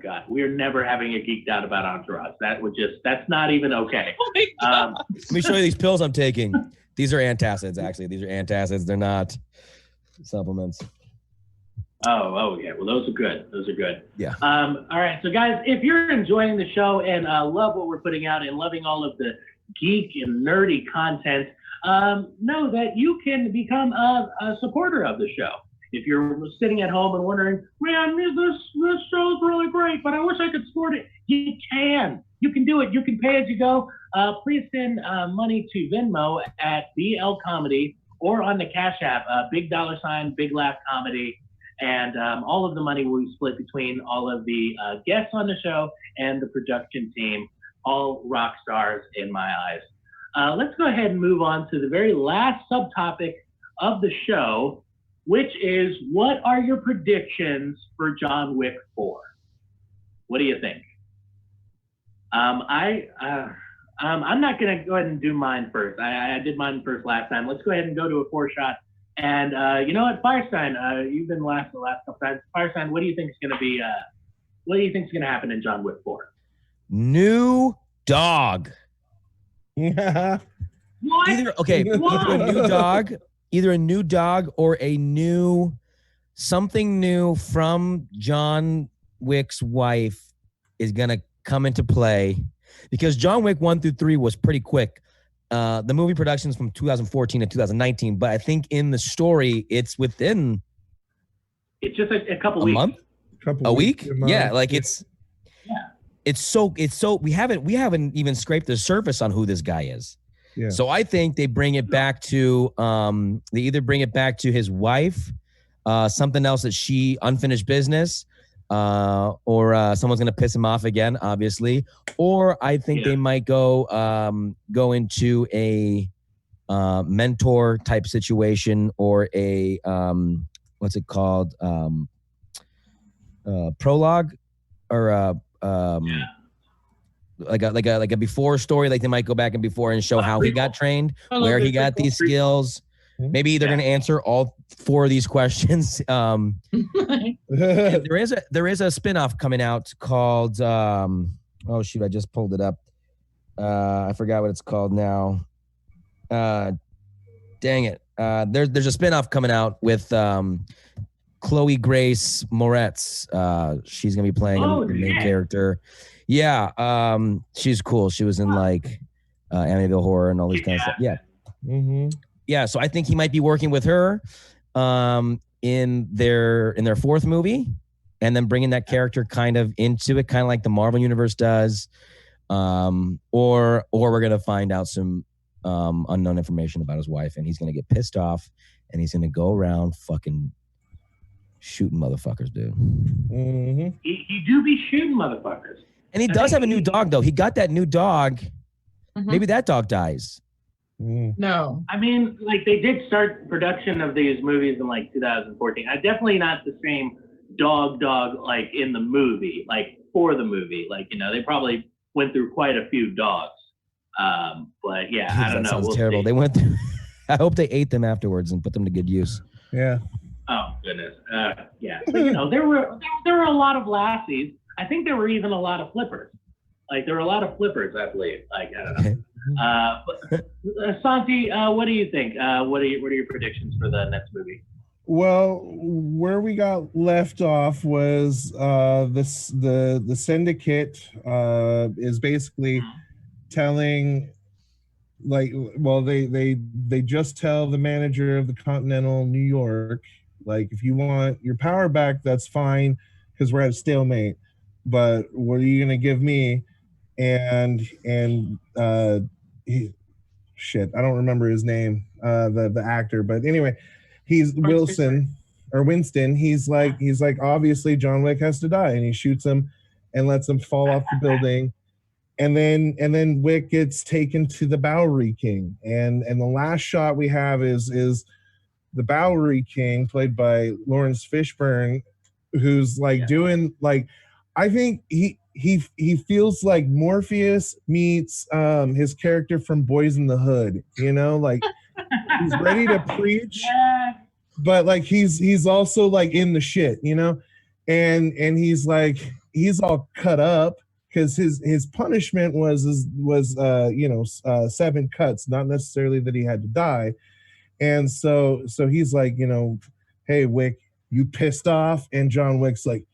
[SPEAKER 1] God, we're never having a Geek'd Out about Entourage. That's not even okay.
[SPEAKER 3] Oh my God.
[SPEAKER 4] Let me show you these pills I'm taking. These are antacids, actually. These are antacids. They're not supplements.
[SPEAKER 1] Oh yeah. Well, those are good.
[SPEAKER 4] Yeah.
[SPEAKER 1] All right. So guys, if you're enjoying the show and love what we're putting out and loving all of the geek and nerdy content, know that you can become a supporter of the show. If you're sitting at home and wondering, man, this show's really great, but I wish I could support it, you can. You can do it. You can pay as you go. Please send money to Venmo at BL Comedy or on the Cash App, $, Big Laugh Comedy. And all of the money will be split between all of the guests on the show and the production team, all rock stars in my eyes. Let's go ahead and move on to the very last subtopic of the show, which is, what are your predictions for John Wick 4? What do you think? I'm not going to go ahead and do mine first. I did mine first last time. Let's go ahead and go to a 4-shot. And you know what, Firestine, you've been the last couple times. Firestine, what do you think is going to be? What do you think is going to happen in John Wick 4?
[SPEAKER 4] New dog.
[SPEAKER 2] Yeah.
[SPEAKER 1] What?
[SPEAKER 4] Either a new dog or something new from John Wick's wife is going to come into play, because John Wick 1 through 3 was pretty quick. The movie production's from 2014 to 2019, but I think in the story it's within
[SPEAKER 1] just a couple weeks.
[SPEAKER 4] Month? A week? Yeah, like it's so we haven't even scraped the surface on who this guy is.
[SPEAKER 2] Yeah.
[SPEAKER 4] So I think they bring it back to they either bring it back to his wife, something else that she unfinished business, or someone's gonna piss him off again, obviously. Or I think they might go into a mentor type situation, or a what's it called? Prologue, or like a before story. Like they might go back and before and show how he got trained, where he got these skills. Maybe they're going to answer all 4 of these questions. There is a spinoff coming out called oh shoot, I just pulled it up. I forgot what it's called now. Dang it. There's a spinoff coming out with Chloe Grace Moretz. She's gonna be playing the main character. Yeah, she's cool. She was in like Amityville Horror and all these kind of stuff. Yeah.
[SPEAKER 2] Mm-hmm.
[SPEAKER 4] Yeah, so I think he might be working with her in their 4th movie, and then bringing that character kind of into it, kind of like the Marvel Universe does. Or we're gonna find out some unknown information about his wife, and he's gonna get pissed off, and he's gonna go around fucking shooting motherfuckers, dude.
[SPEAKER 2] Mm-hmm.
[SPEAKER 1] He do be shooting motherfuckers.
[SPEAKER 4] And he does have a new dog, though. He got that new dog.
[SPEAKER 3] Mm-hmm.
[SPEAKER 4] Maybe that dog dies.
[SPEAKER 3] No.
[SPEAKER 1] I mean, like, they did start production of these movies in like 2014. Definitely not the same dog like in the movie, like for the movie. Like, you know, they probably went through quite a few dogs. But yeah, I don't know.
[SPEAKER 4] Sounds terrible. They went through. I hope they ate them afterwards and put them to good use.
[SPEAKER 2] Yeah.
[SPEAKER 1] Oh goodness. Yeah. But, you know, there were a lot of lassies. I think there were even a lot of flippers. Like, there were a lot of flippers, I believe. Like, I don't know. But, Santi, what do you think? What are your predictions for the next movie?
[SPEAKER 2] Well, where we got left off was the syndicate is basically telling, like, well, they just tell the manager of the Continental New York, like, if you want your power back, that's fine, because we're at a stalemate. But what are you gonna give me? And shit, I don't remember his name, the actor, but anyway, he's Winston. He's like, obviously John Wick has to die, and he shoots him and lets him fall off the building. And then Wick gets taken to the Bowery King. And the last shot we have is the Bowery King, played by Lawrence Fishburne, who's like doing, like, I think he feels like Morpheus meets his character from Boys in the Hood, you know, like He's ready to preach,
[SPEAKER 1] Yeah.
[SPEAKER 2] but like he's also like in the shit, you know, and he's like he's all cut up because his punishment was 7 cuts, not necessarily that he had to die, and so he's like, hey Wick, you pissed off, and John Wick's like,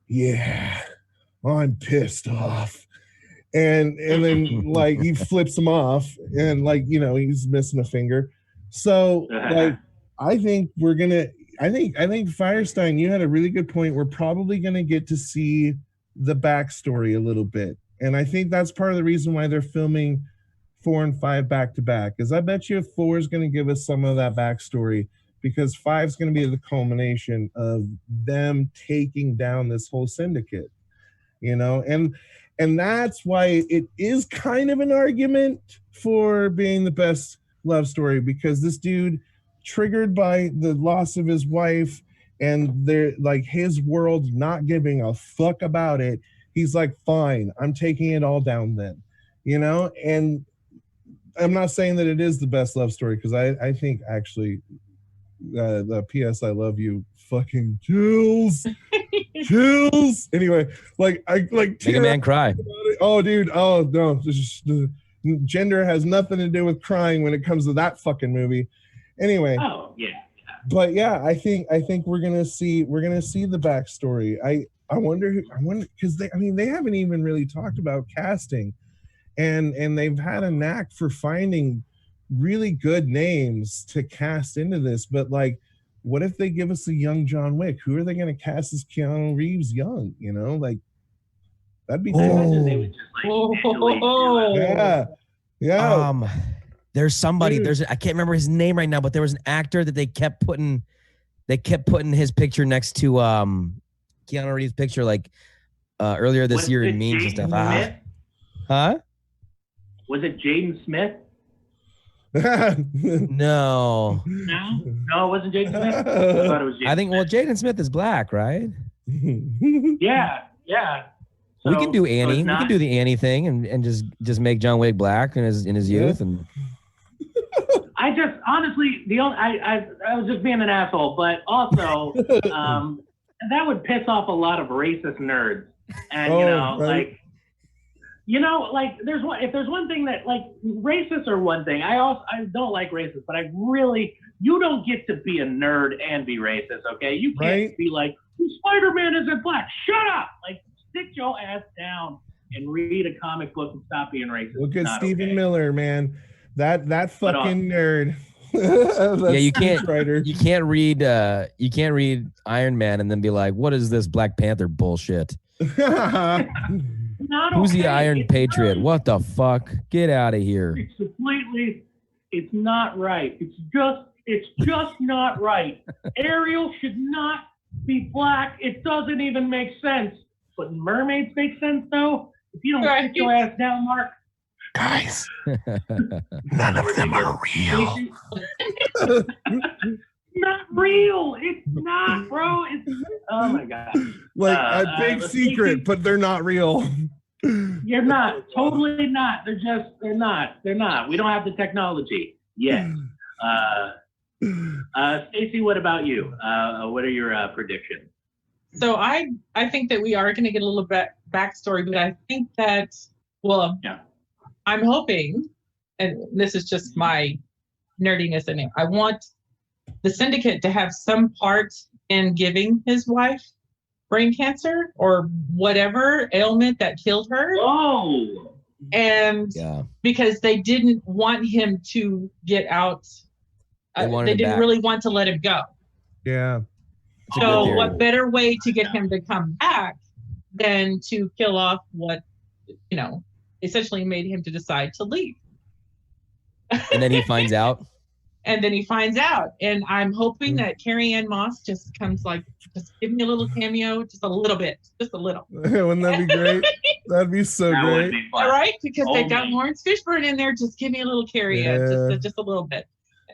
[SPEAKER 2] yeah, I'm pissed off. And then like he flips him off, and like he's missing a finger. So like I think Firestine, you had a really good point. We're probably gonna get to see the backstory a little bit, and I think that's part of the reason why they're filming 4 and 5 back to back. Because I bet you 4 is gonna give us some of that backstory, because 5 is gonna be the culmination of them taking down this whole syndicate. And that's why it is kind of an argument for being the best love story, because this dude, triggered by the loss of his wife and they're like his world not giving a fuck about it, he's like, fine, I'm taking it all down then, and I'm not saying that it is the best love story, because I think actually the PS I love you fucking chills. Anyway, like I like
[SPEAKER 4] make a man cry.
[SPEAKER 2] Oh dude, oh no, gender has nothing to do with crying when it comes to that fucking movie. Anyway,
[SPEAKER 1] oh yeah,
[SPEAKER 2] but yeah, I think we're gonna see the backstory. I wonder because they haven't even really talked about casting, and they've had a knack for finding really good names to cast into this, but like, what if they give us a young John Wick? Who are they going to cast as Keanu Reeves young? Like, that'd be
[SPEAKER 1] cool. They would just
[SPEAKER 2] yeah.
[SPEAKER 4] There's somebody. I can't remember his name right now, but there was an actor that they kept putting his picture next to Keanu Reeves' picture, like earlier this year in memes and stuff. Huh?
[SPEAKER 1] Was it Jaden Smith?
[SPEAKER 4] No,
[SPEAKER 1] it wasn't Jaden Smith. I thought it was Jaden.
[SPEAKER 4] I think Jaden Smith is black, right?
[SPEAKER 1] Yeah. So,
[SPEAKER 4] we can do Annie. We can do the Annie thing and just make John Wick black in his youth. And
[SPEAKER 1] I just honestly, I was just being an asshole, but also that would piss off a lot of racist nerds, and right. If there's one thing that, like, racists are one thing. I don't like racists, but you don't get to be a nerd and be racist, okay? You can't be like, Spider-Man isn't black. Shut up! Like, sit your ass down and read a comic book and stop being racist.
[SPEAKER 2] Look at Stephen Miller, man. That fucking nerd.
[SPEAKER 4] You can't read Iron Man and then be like, what is this Black Panther bullshit? Who's the Iron Patriot? What the fuck? Get out of here.
[SPEAKER 1] It's not right. It's just not right. Ariel should not be black. It doesn't even make sense. But mermaids make sense, though. If you don't sit your ass down, Mark.
[SPEAKER 6] Guys, none of them are real.
[SPEAKER 1] Not real. It's not, bro. Oh my god.
[SPEAKER 2] Like a big secret, but they're not real.
[SPEAKER 1] You're not. Totally not. They're not. We don't have the technology yet. Stacie, what about you? What are your predictions?
[SPEAKER 3] So I think that we are going to get a little bit backstory, but I think that, I'm hoping, and this is just my nerdiness in it, I want the syndicate to have some part in giving his wife brain cancer or whatever ailment that killed her.
[SPEAKER 1] Oh.
[SPEAKER 3] And because they didn't want him to get out. They didn't really want to let him go.
[SPEAKER 2] Yeah.
[SPEAKER 3] So what better way to get him to come back than to kill off what, essentially made him to decide to leave.
[SPEAKER 4] And then he finds out.
[SPEAKER 3] And I'm hoping that Carrie-Anne Moss just comes like, just give me a little cameo, just a little bit, just a little.
[SPEAKER 2] Wouldn't that be great? That'd be so great.
[SPEAKER 3] All right, because they've got Lawrence Fishburne in there. Just give me a little Carrie-Anne, just a little bit.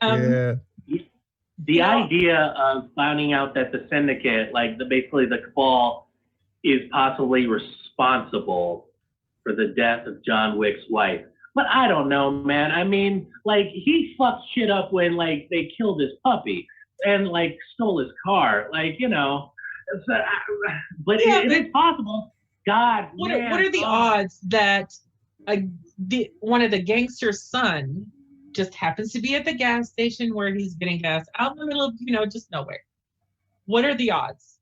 [SPEAKER 1] The idea of finding out that the syndicate, basically the cabal, is possibly responsible for the death of John Wick's wife. But I don't know, man. I mean, like, he fucked shit up when, like, they killed his puppy and, like, stole his car. Like, you know, but it's possible. God,
[SPEAKER 3] what are the odds that one of the gangster's son just happens to be at the gas station where he's getting gas out in the middle of, you know, just nowhere? What are the odds?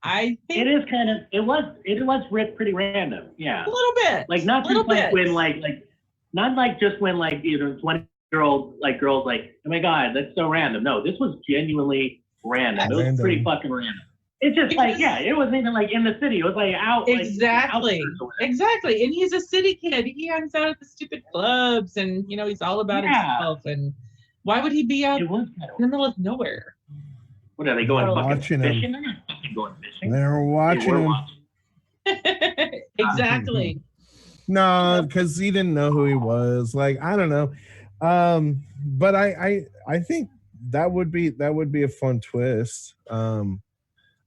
[SPEAKER 3] I think
[SPEAKER 1] it is kind of, it was pretty random. Yeah.
[SPEAKER 3] A little bit.
[SPEAKER 1] Like, not just like when, like, not like just when, like, you know, 20-year-old, like, girls, like, oh my God, that's so random. No, this was genuinely random. It was pretty fucking random. It's just like, yeah, it wasn't even like in the city. It was like out.
[SPEAKER 3] Exactly. Exactly. And he's a city kid. He hangs out at the stupid clubs and, you know, he's all about himself. And why would he be out in the middle of nowhere?
[SPEAKER 1] What are they going fucking fishing? They're not fucking going fishing.
[SPEAKER 2] They're watching him.
[SPEAKER 3] Exactly.
[SPEAKER 2] No, because he didn't know who he was. Like, I don't know. But I think that would be a fun twist.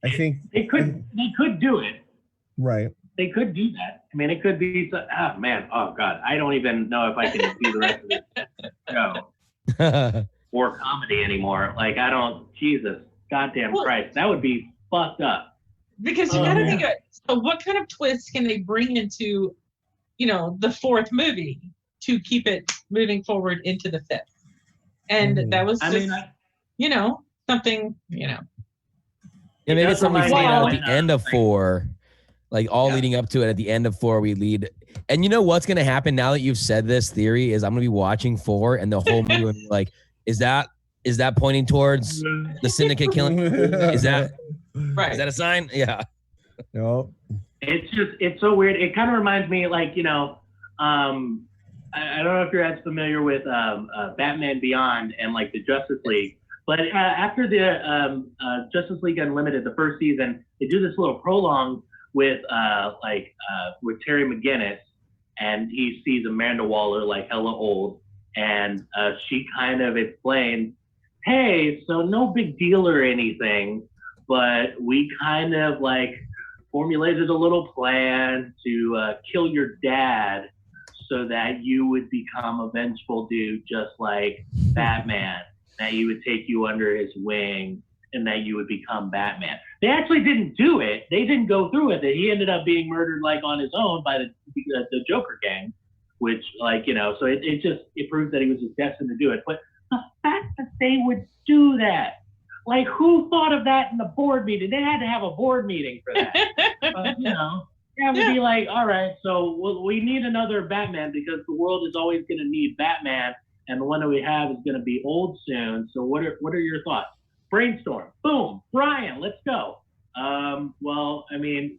[SPEAKER 2] I think
[SPEAKER 1] they could do it.
[SPEAKER 2] Right.
[SPEAKER 1] They could do that. I mean, it could be. Oh man. Oh God. I don't even know if I can see the rest of this show or comedy anymore. Like, I don't. Jesus. Goddamn Christ. That would be fucked up.
[SPEAKER 3] Because you gotta think. So, what kind of twist can they bring into, you know, the fourth movie to keep it moving forward into the fifth? And that was just, you know, something, you know.
[SPEAKER 4] Yeah, maybe it's something we find out at the end of 4, like leading up to it. At the end of 4, we lead. And you know what's going to happen now that you've said this theory is I'm going to be watching 4 and the whole movie will be like, is that pointing towards the syndicate killing? Is that right? Is that a sign? Yeah.
[SPEAKER 2] No.
[SPEAKER 1] It's so weird. It kind of reminds me, like, you know, I don't know if you're as familiar with Batman Beyond and like the Justice League. But after the Justice League Unlimited, the first season, they do this little prologue with Terry McGinnis, and he sees Amanda Waller like hella old, and she kind of explains, "Hey, so no big deal or anything, but we kind of like formulated a little plan to kill your dad so that you would become a vengeful dude just like Batman." That he would take you under his wing and that you would become Batman. They actually didn't do it. They didn't go through with it. He ended up being murdered like on his own by the Joker gang, which, like, you know, so it proves that he was just destined to do it. But the fact that they would do that, like, who thought of that in the board meeting? They had to have a board meeting for that. You know, they have to be like, all right, so we need another Batman because the world is always going to need Batman. And the one that we have is going to be old soon. So what are your thoughts? Brainstorm. Boom. Brian, let's go. Well, I mean,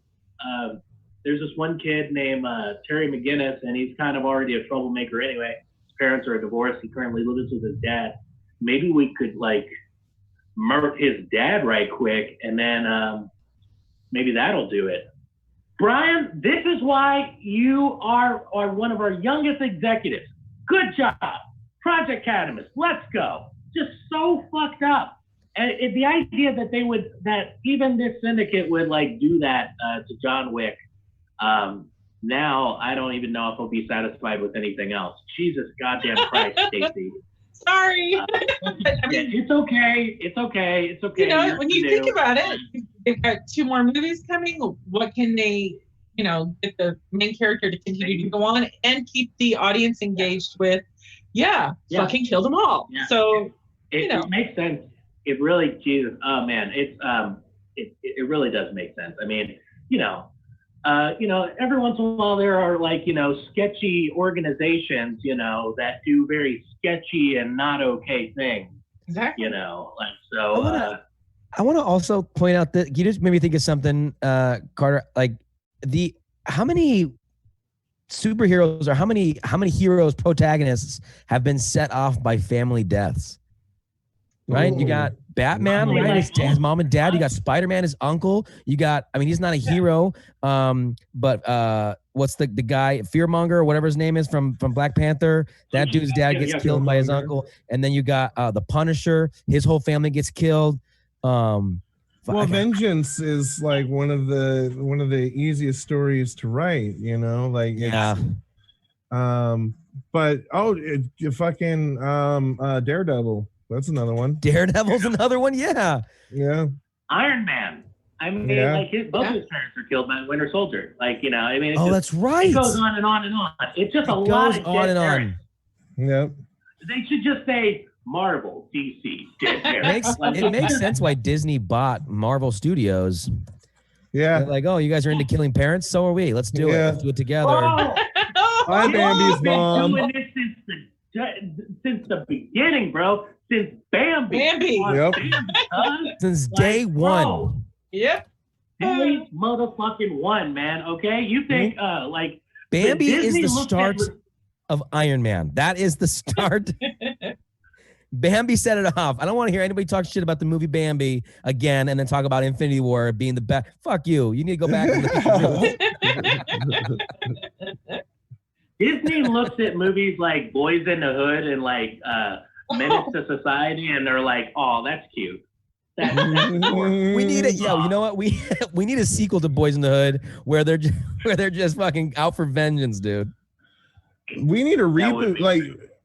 [SPEAKER 1] there's this one kid named Terry McGinnis, and he's kind of already a troublemaker anyway. His parents are divorced. He currently lives with his dad. Maybe we could, like, murk his dad right quick, and then maybe that'll do it. Brian, this is why you are one of our youngest executives. Good job. Project Catamus, let's go. Just so fucked up. And the idea that even this syndicate would like do that to John Wick, now I don't even know if I'll be satisfied with anything else. Jesus goddamn Christ, Stacie.
[SPEAKER 3] Sorry.
[SPEAKER 1] I mean, it's okay. It's okay. It's okay.
[SPEAKER 3] You know, when you think about it, they've got 2 more movies coming. What can they, you know, get the main character to continue to go on and keep the audience engaged with? Fucking kill them all. Yeah. So
[SPEAKER 1] it makes sense. It really, Jesus, oh man, it's it really does make sense. I mean, you know, every once in a while there are, like, you know, sketchy organizations, you know, that do very sketchy and not okay things.
[SPEAKER 3] Exactly.
[SPEAKER 1] You know, like, so.
[SPEAKER 4] I want to also point out that you just made me think of something, Carter. Like how many superheroes or how many heroes, protagonists have been set off by family deaths, right? Ooh. You got Batman, right? His mom and dad. You got Spider-Man, his uncle. You got, I mean, he's not a hero, but what's the guy, Fearmonger or whatever his name is from Black Panther? That dude's dad gets killed by his uncle. And then you got the Punisher. His whole family gets killed.
[SPEAKER 2] Well, vengeance is like one of the easiest stories to write, you know, like, But fucking Daredevil. That's another one.
[SPEAKER 4] Daredevil's another one. Yeah.
[SPEAKER 2] Yeah.
[SPEAKER 1] Iron Man. I mean, like both his parents were killed by Winter Soldier. Like, you know, I mean,
[SPEAKER 4] that's right.
[SPEAKER 1] It goes on and on and on. It's just a lot
[SPEAKER 4] goes
[SPEAKER 1] of
[SPEAKER 4] on and
[SPEAKER 1] parents.
[SPEAKER 4] on.
[SPEAKER 2] Yep.
[SPEAKER 1] They should just say Marvel, DC, dead parents.
[SPEAKER 4] It makes sense why Disney bought Marvel Studios.
[SPEAKER 2] Yeah.
[SPEAKER 4] They're like, oh, you guys are into killing parents? So are we. Let's do it. Let's do it together.
[SPEAKER 1] Oh,
[SPEAKER 2] Hi, Bambi's mom.
[SPEAKER 1] Doing this since the beginning, bro. Since Bambi.
[SPEAKER 2] Yep.
[SPEAKER 4] Since day one.
[SPEAKER 3] Yep.
[SPEAKER 1] Day motherfucking one, man. Okay? You think, like...
[SPEAKER 4] Bambi is the start of Iron Man. That is the start. Bambi set it off. I don't want to hear anybody talk shit about the movie Bambi again and then talk about Infinity War being the best. Fuck you. You need to go back and look at
[SPEAKER 1] Disney looks at movies like Boys in the Hood and like Menace to Society, and they're like, "Oh, that's cute." That's
[SPEAKER 4] we need it. Yo, you know what? We need a sequel to Boys in the Hood where they're just fucking out for vengeance, dude.
[SPEAKER 2] We need a reboot, like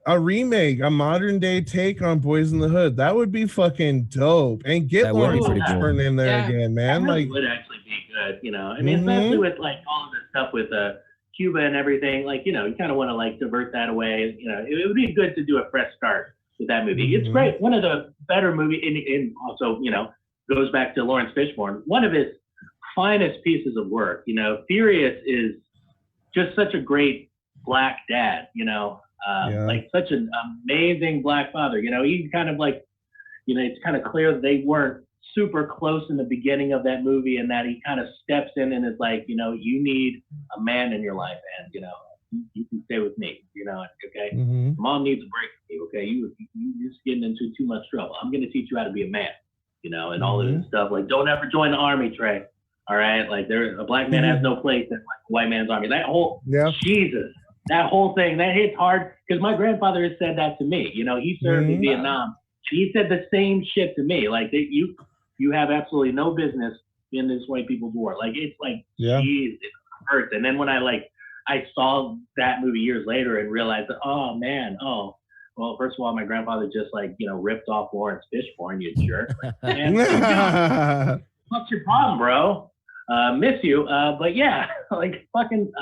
[SPEAKER 2] a remake, a modern day take on Boys in the Hood. That would be fucking dope. And get Lawrence Fishburne in there again, man.
[SPEAKER 1] That
[SPEAKER 2] like
[SPEAKER 1] would actually be good. You know, I mean, especially with like all of this stuff with Cuba and everything. Like, you know, you kind of want to like divert that away. You know, it would be good to do a fresh start with that movie. It's great. One of the better movies, and also, you know, goes back to Lawrence Fishburne. One of his finest pieces of work. You know, Furious is just such a great black dad. You know, like such an amazing black father. You know, he's kind of like, you know, it's kind of clear that they weren't super close in the beginning of that movie, and that he kind of steps in and is like, you know, you need a man in your life, and you know, you can stay with me, you know, okay? Mom needs a break from you, okay? You're just getting into too much trouble. I'm going to teach you how to be a man, you know, and all of this stuff. Like, don't ever join the army, Trey, all right? Like, a black man has no place in like a white man's army. That whole, Jesus, that whole thing, that hits hard, because my grandfather has said that to me. You know, he served in Vietnam. He said the same shit to me. Like, you have absolutely no business in this white people's war. Like, it's like, geez, it hurts. And then when I saw that movie years later and realized that, oh man, well, first of all, my grandfather just like, you know, ripped off Lawrence Fishburne, you jerk. Like, man, what's your problem, bro? Miss you. But yeah, like fucking,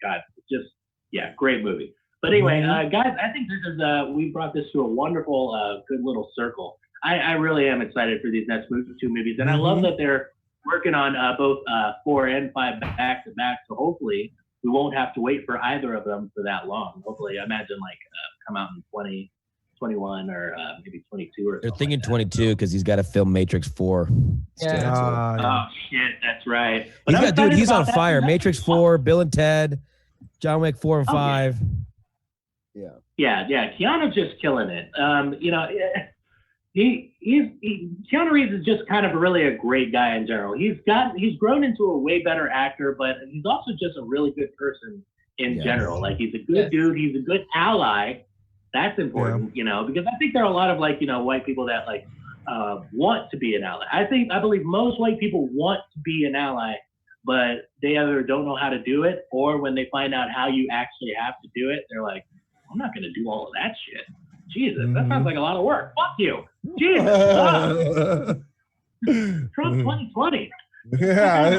[SPEAKER 1] God, just, yeah, great movie. But anyway, guys, I think this is, we brought this to a wonderful, good little circle. I really am excited for these next two movies. And I love that they're working on both 4 and 5 back to back. So hopefully we won't have to wait for either of them for that long. Hopefully, I imagine like come out in 2021 or maybe 22 or
[SPEAKER 4] They're thinking 22 because he's got to film Matrix 4.
[SPEAKER 1] Oh, shit, that's right. But
[SPEAKER 4] he's on fire. Matrix 4, Bill and Ted, John Wick 4 and 5.
[SPEAKER 1] Yeah. Keanu's just killing it. You know, Keanu Reeves is just kind of really a great guy in general. He's grown into a way better actor, but he's also just a really good person in general. Like, he's a good dude. He's a good ally. That's important, you know, because I think there are a lot of like, you know, white people that like want to be an ally. I believe most white people want to be an ally, but they either don't know how to do it, or when they find out how you actually have to do it, they're like, I'm not going to do all of that shit. Jesus, that sounds like a lot of work. Fuck you. Jesus. Trump 2020.
[SPEAKER 2] Yeah.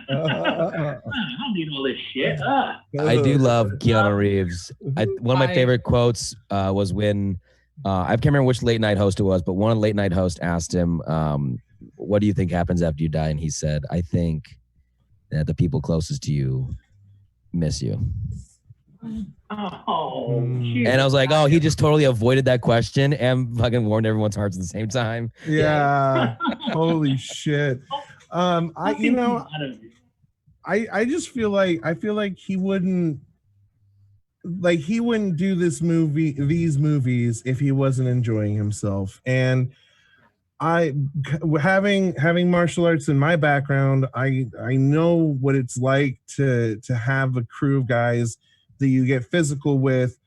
[SPEAKER 1] I don't need all this shit.
[SPEAKER 4] I do love Keanu Reeves. One of my favorite quotes was when, I can't remember which late night host it was, but one late night host asked him, what do you think happens after you die? And he said, I think that the people closest to you miss you.
[SPEAKER 1] Oh,
[SPEAKER 4] and I was like, oh, he just totally avoided that question and fucking warmed everyone's hearts at the same time.
[SPEAKER 2] Yeah. Holy shit. I just feel like he wouldn't do these movies if he wasn't enjoying himself. And having martial arts in my background, I know what it's like to have a crew of guys that you get physical with,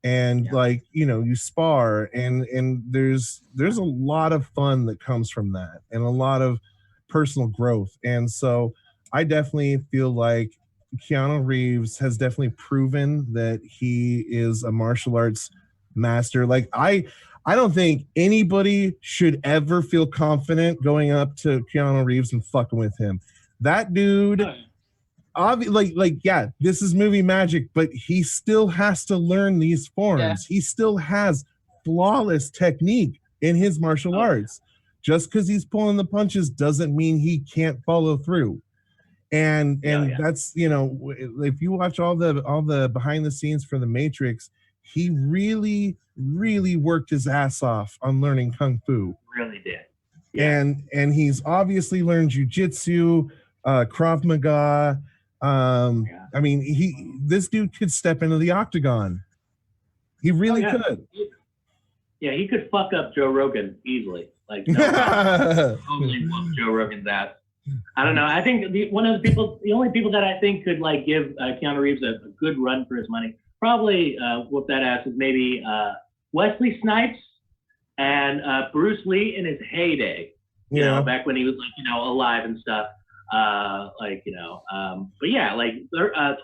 [SPEAKER 2] and like, you know, you spar, and there's a lot of fun that comes from that, and a lot of personal growth. And so I definitely feel like Keanu Reeves has definitely proven that he is a martial arts master. Like I don't think anybody should ever feel confident going up to Keanu Reeves and fucking with him. That dude, yeah, this is movie magic, but he still has to learn these forms. Yeah. He still has flawless technique in his martial arts. Just because he's pulling the punches doesn't mean he can't follow through. And that's, you know, if you watch all the behind the scenes for The Matrix, he really, really worked his ass off on learning Kung Fu.
[SPEAKER 1] Really did. Yeah.
[SPEAKER 2] And he's obviously learned jiu-jitsu, Krav Maga. I mean, this dude could step into the octagon. He really could.
[SPEAKER 1] Yeah, he could fuck up Joe Rogan easily. Like, no, totally whoop Joe Rogan's ass. I don't know. I think the only people that I think could like give Keanu Reeves a good run for his money, probably whoop that ass, is maybe Wesley Snipes and Bruce Lee in his heyday. You know, back when he was like, you know, alive and stuff. But yeah, like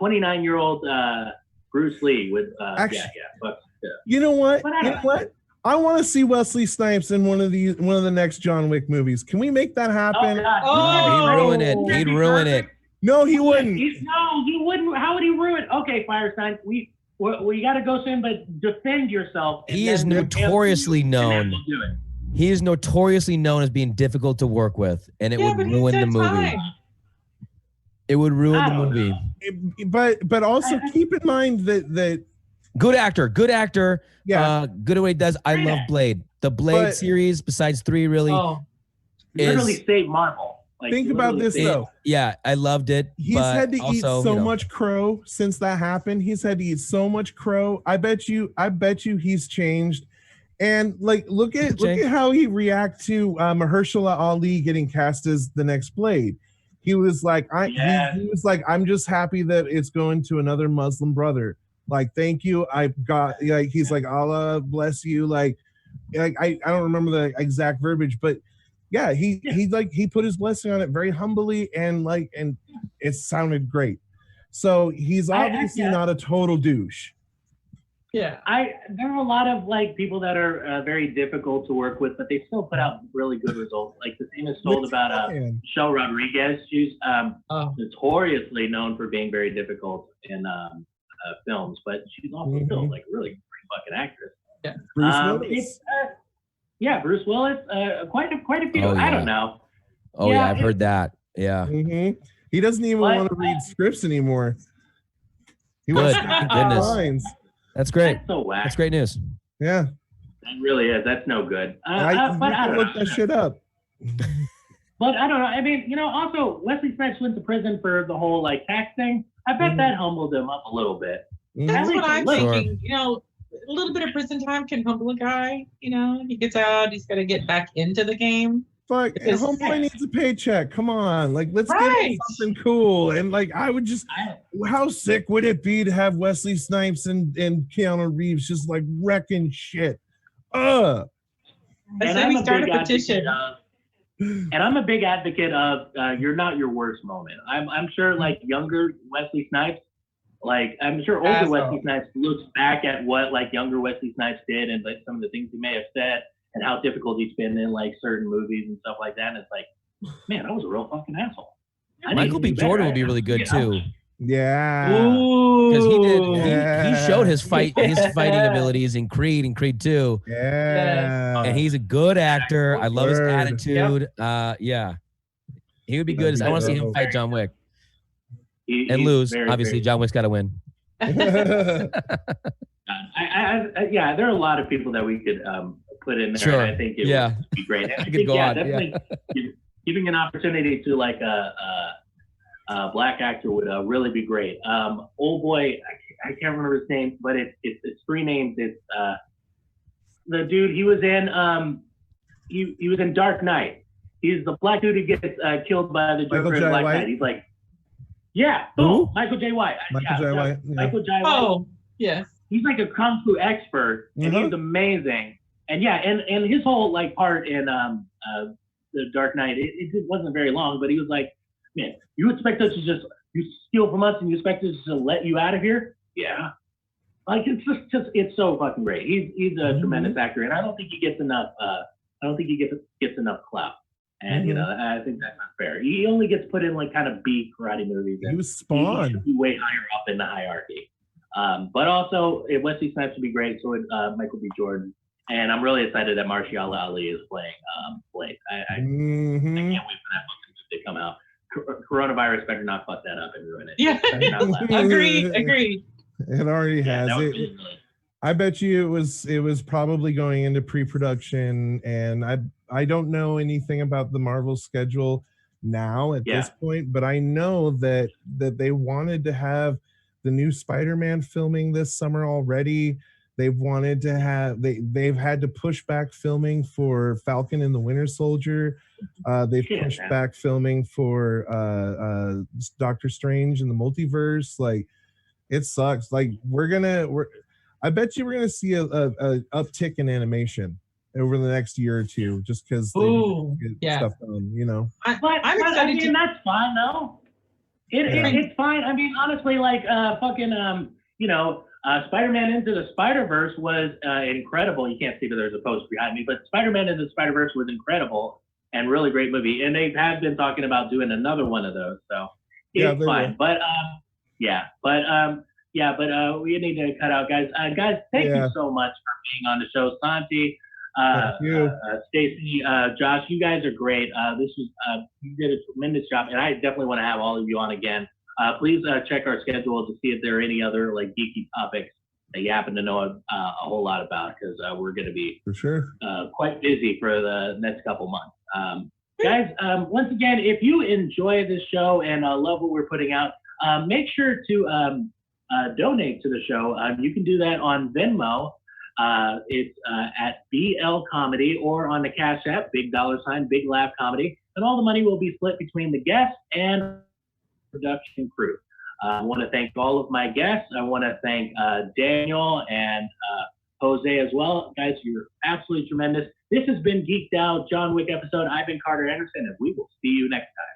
[SPEAKER 1] 29-year-old Bruce Lee with
[SPEAKER 2] You know what? I want to see Wesley Snipes in one of the next John Wick movies. Can we make that happen?
[SPEAKER 4] No, he'd ruin it. He'd ruin it.
[SPEAKER 2] No, he wouldn't.
[SPEAKER 1] No, he wouldn't. How would he ruin it? Okay, Firestine, we got to go soon, but defend yourself.
[SPEAKER 4] He is notoriously known. He is notoriously known as being difficult to work with, and it would ruin the movie. It would ruin the movie.
[SPEAKER 2] But also keep in mind that
[SPEAKER 4] good actor.
[SPEAKER 2] Yeah.
[SPEAKER 4] Good at what he does. I love Blade. The Blade series, besides 3, really
[SPEAKER 1] literally saved Marvel. Like,
[SPEAKER 2] think about this though.
[SPEAKER 4] Yeah, I loved it.
[SPEAKER 2] He's had to eat so much crow since that happened. He's had to eat so much crow. I bet you he's changed. And like, look at how he reacted to Mahershala Ali getting cast as the next Blade. He was like, he was like, I'm just happy that it's going to another Muslim brother. Like, thank you. I got like, he's like, Allah bless you. Like I don't remember the exact verbiage, but yeah, he put his blessing on it very humbly and it sounded great. So he's obviously not a total douche.
[SPEAKER 1] Yeah, there are a lot of like people that are very difficult to work with, but they still put out really good results. Like the same is told about Michelle Rodriguez. She's notoriously known for being very difficult in films, but she's also still like really great fucking actress.
[SPEAKER 2] Yeah, Bruce
[SPEAKER 1] Willis. Bruce Willis. Quite a few.
[SPEAKER 4] Oh, yeah.
[SPEAKER 1] I don't know.
[SPEAKER 4] Oh yeah, I've heard that. Yeah.
[SPEAKER 2] Mm-hmm. He doesn't even want to read scripts anymore. He wants to read lines.
[SPEAKER 4] That's great.
[SPEAKER 1] That's so whack.
[SPEAKER 4] That's great news.
[SPEAKER 2] Yeah.
[SPEAKER 1] That really is. That's no good. But
[SPEAKER 2] I don't look that shit up.
[SPEAKER 1] But I don't know. I mean, you know, also Wesley Snipes went to prison for the whole like tax thing. I bet that humbled him up a little bit.
[SPEAKER 3] That's what I'm thinking. You know, a little bit of prison time can humble a guy. You know, he gets out, he's got to get back into the game.
[SPEAKER 2] Fuck, homeboy needs a paycheck. Come on, like let's get him something cool. And like, I would just, how sick would it be to have Wesley Snipes and Keanu Reeves just like wrecking shit?
[SPEAKER 3] I said we start a petition.
[SPEAKER 1] And I'm a big advocate of you're not your worst moment. I'm sure like younger Wesley Snipes, like I'm sure older Wesley Snipes looks back at what like younger Wesley Snipes did and like some of the things he may have said and how difficult he's been in like certain movies and stuff like that. And it's like, man, I was a real fucking asshole.
[SPEAKER 4] Michael B. Jordan would be really good too.
[SPEAKER 2] Yeah.
[SPEAKER 4] Because he showed his fighting abilities in Creed and Creed 2.
[SPEAKER 2] Yeah.
[SPEAKER 4] And he's a good actor. I love his attitude. Yeah. He would be good. I want to see him fight John Wick. And lose. Obviously, John Wick's got to win.
[SPEAKER 1] Yeah, there are a lot of people that we could put in there.
[SPEAKER 4] Sure.
[SPEAKER 1] And I think it would be great. And I think, definitely giving an opportunity to like a black actor would really be great. Old boy, I can't remember his name, but it's 3 names. It's the dude. He was in he was in Dark Knight. He's the black dude who gets killed by the Joker in Black Knight. He's like, Michael J. White.
[SPEAKER 2] Michael J. White.
[SPEAKER 1] Michael J. White.
[SPEAKER 3] Oh, yes.
[SPEAKER 1] He's like a kung fu expert, and he's amazing. And and his whole like part in the Dark Knight, it wasn't very long, but he was like, man, you expect us to just You steal from us and you expect us to let you out of here? Yeah. Like it's just it's so fucking great. He's a tremendous actor, and I don't think he gets enough. I don't think he gets enough clout. And you know, I think that's not fair. He only gets put in like kind of B karate movies.
[SPEAKER 2] He was Spawn.
[SPEAKER 1] He should be way higher up in the hierarchy. But also, Wesley Snipes would be great. So would Michael B. Jordan. And I'm really excited that Marshall Ali is playing Blake. I can't wait for that book to come out. Coronavirus better not fuck that up and ruin it.
[SPEAKER 3] Yeah, agreed.
[SPEAKER 2] It already has it.
[SPEAKER 1] Really
[SPEAKER 2] I bet you it was probably going into pre-production, and I don't know anything about the Marvel schedule now at this point, but I know that they wanted to have the new Spider-Man filming this summer already. They've wanted to have they've had to push back filming for Falcon and the Winter Soldier. They've pushed back filming for Doctor Strange and the Multiverse. Like, it sucks. Like, I bet you we're gonna see a uptick in animation over the next year or two, just because they get stuff done. You know,
[SPEAKER 3] I'm excited.
[SPEAKER 1] That's fine though. It's fine. I mean, honestly, like Spider-Man Into the Spider-Verse was incredible. You can't see that there's a post behind me, but Spider-Man Into the Spider-Verse was incredible and really great movie. And they have been talking about doing another one of those, so it's fine. But we need to cut out, guys. Guys, thank you so much for being on the show, Santi, Stacie, Josh. You guys are great. You did a tremendous job, and I definitely want to have all of you on again. Please check our schedule to see if there are any other like geeky topics that you happen to know a whole lot about, because we're going to be
[SPEAKER 2] for sure
[SPEAKER 1] quite busy for the next couple months. Guys, once again, if you enjoy this show and love what we're putting out, make sure to donate to the show. You can do that on Venmo. It's at BL Comedy, or on the Cash App, $Big Laugh Comedy, and all the money will be split between the guests and production crew. I want to thank all of my guests. I want to thank Daniel and Jose as well. Guys, you're absolutely tremendous. This has been Geek'd Out, John Wick episode. I've been Carter Anderson, and we will see you next time.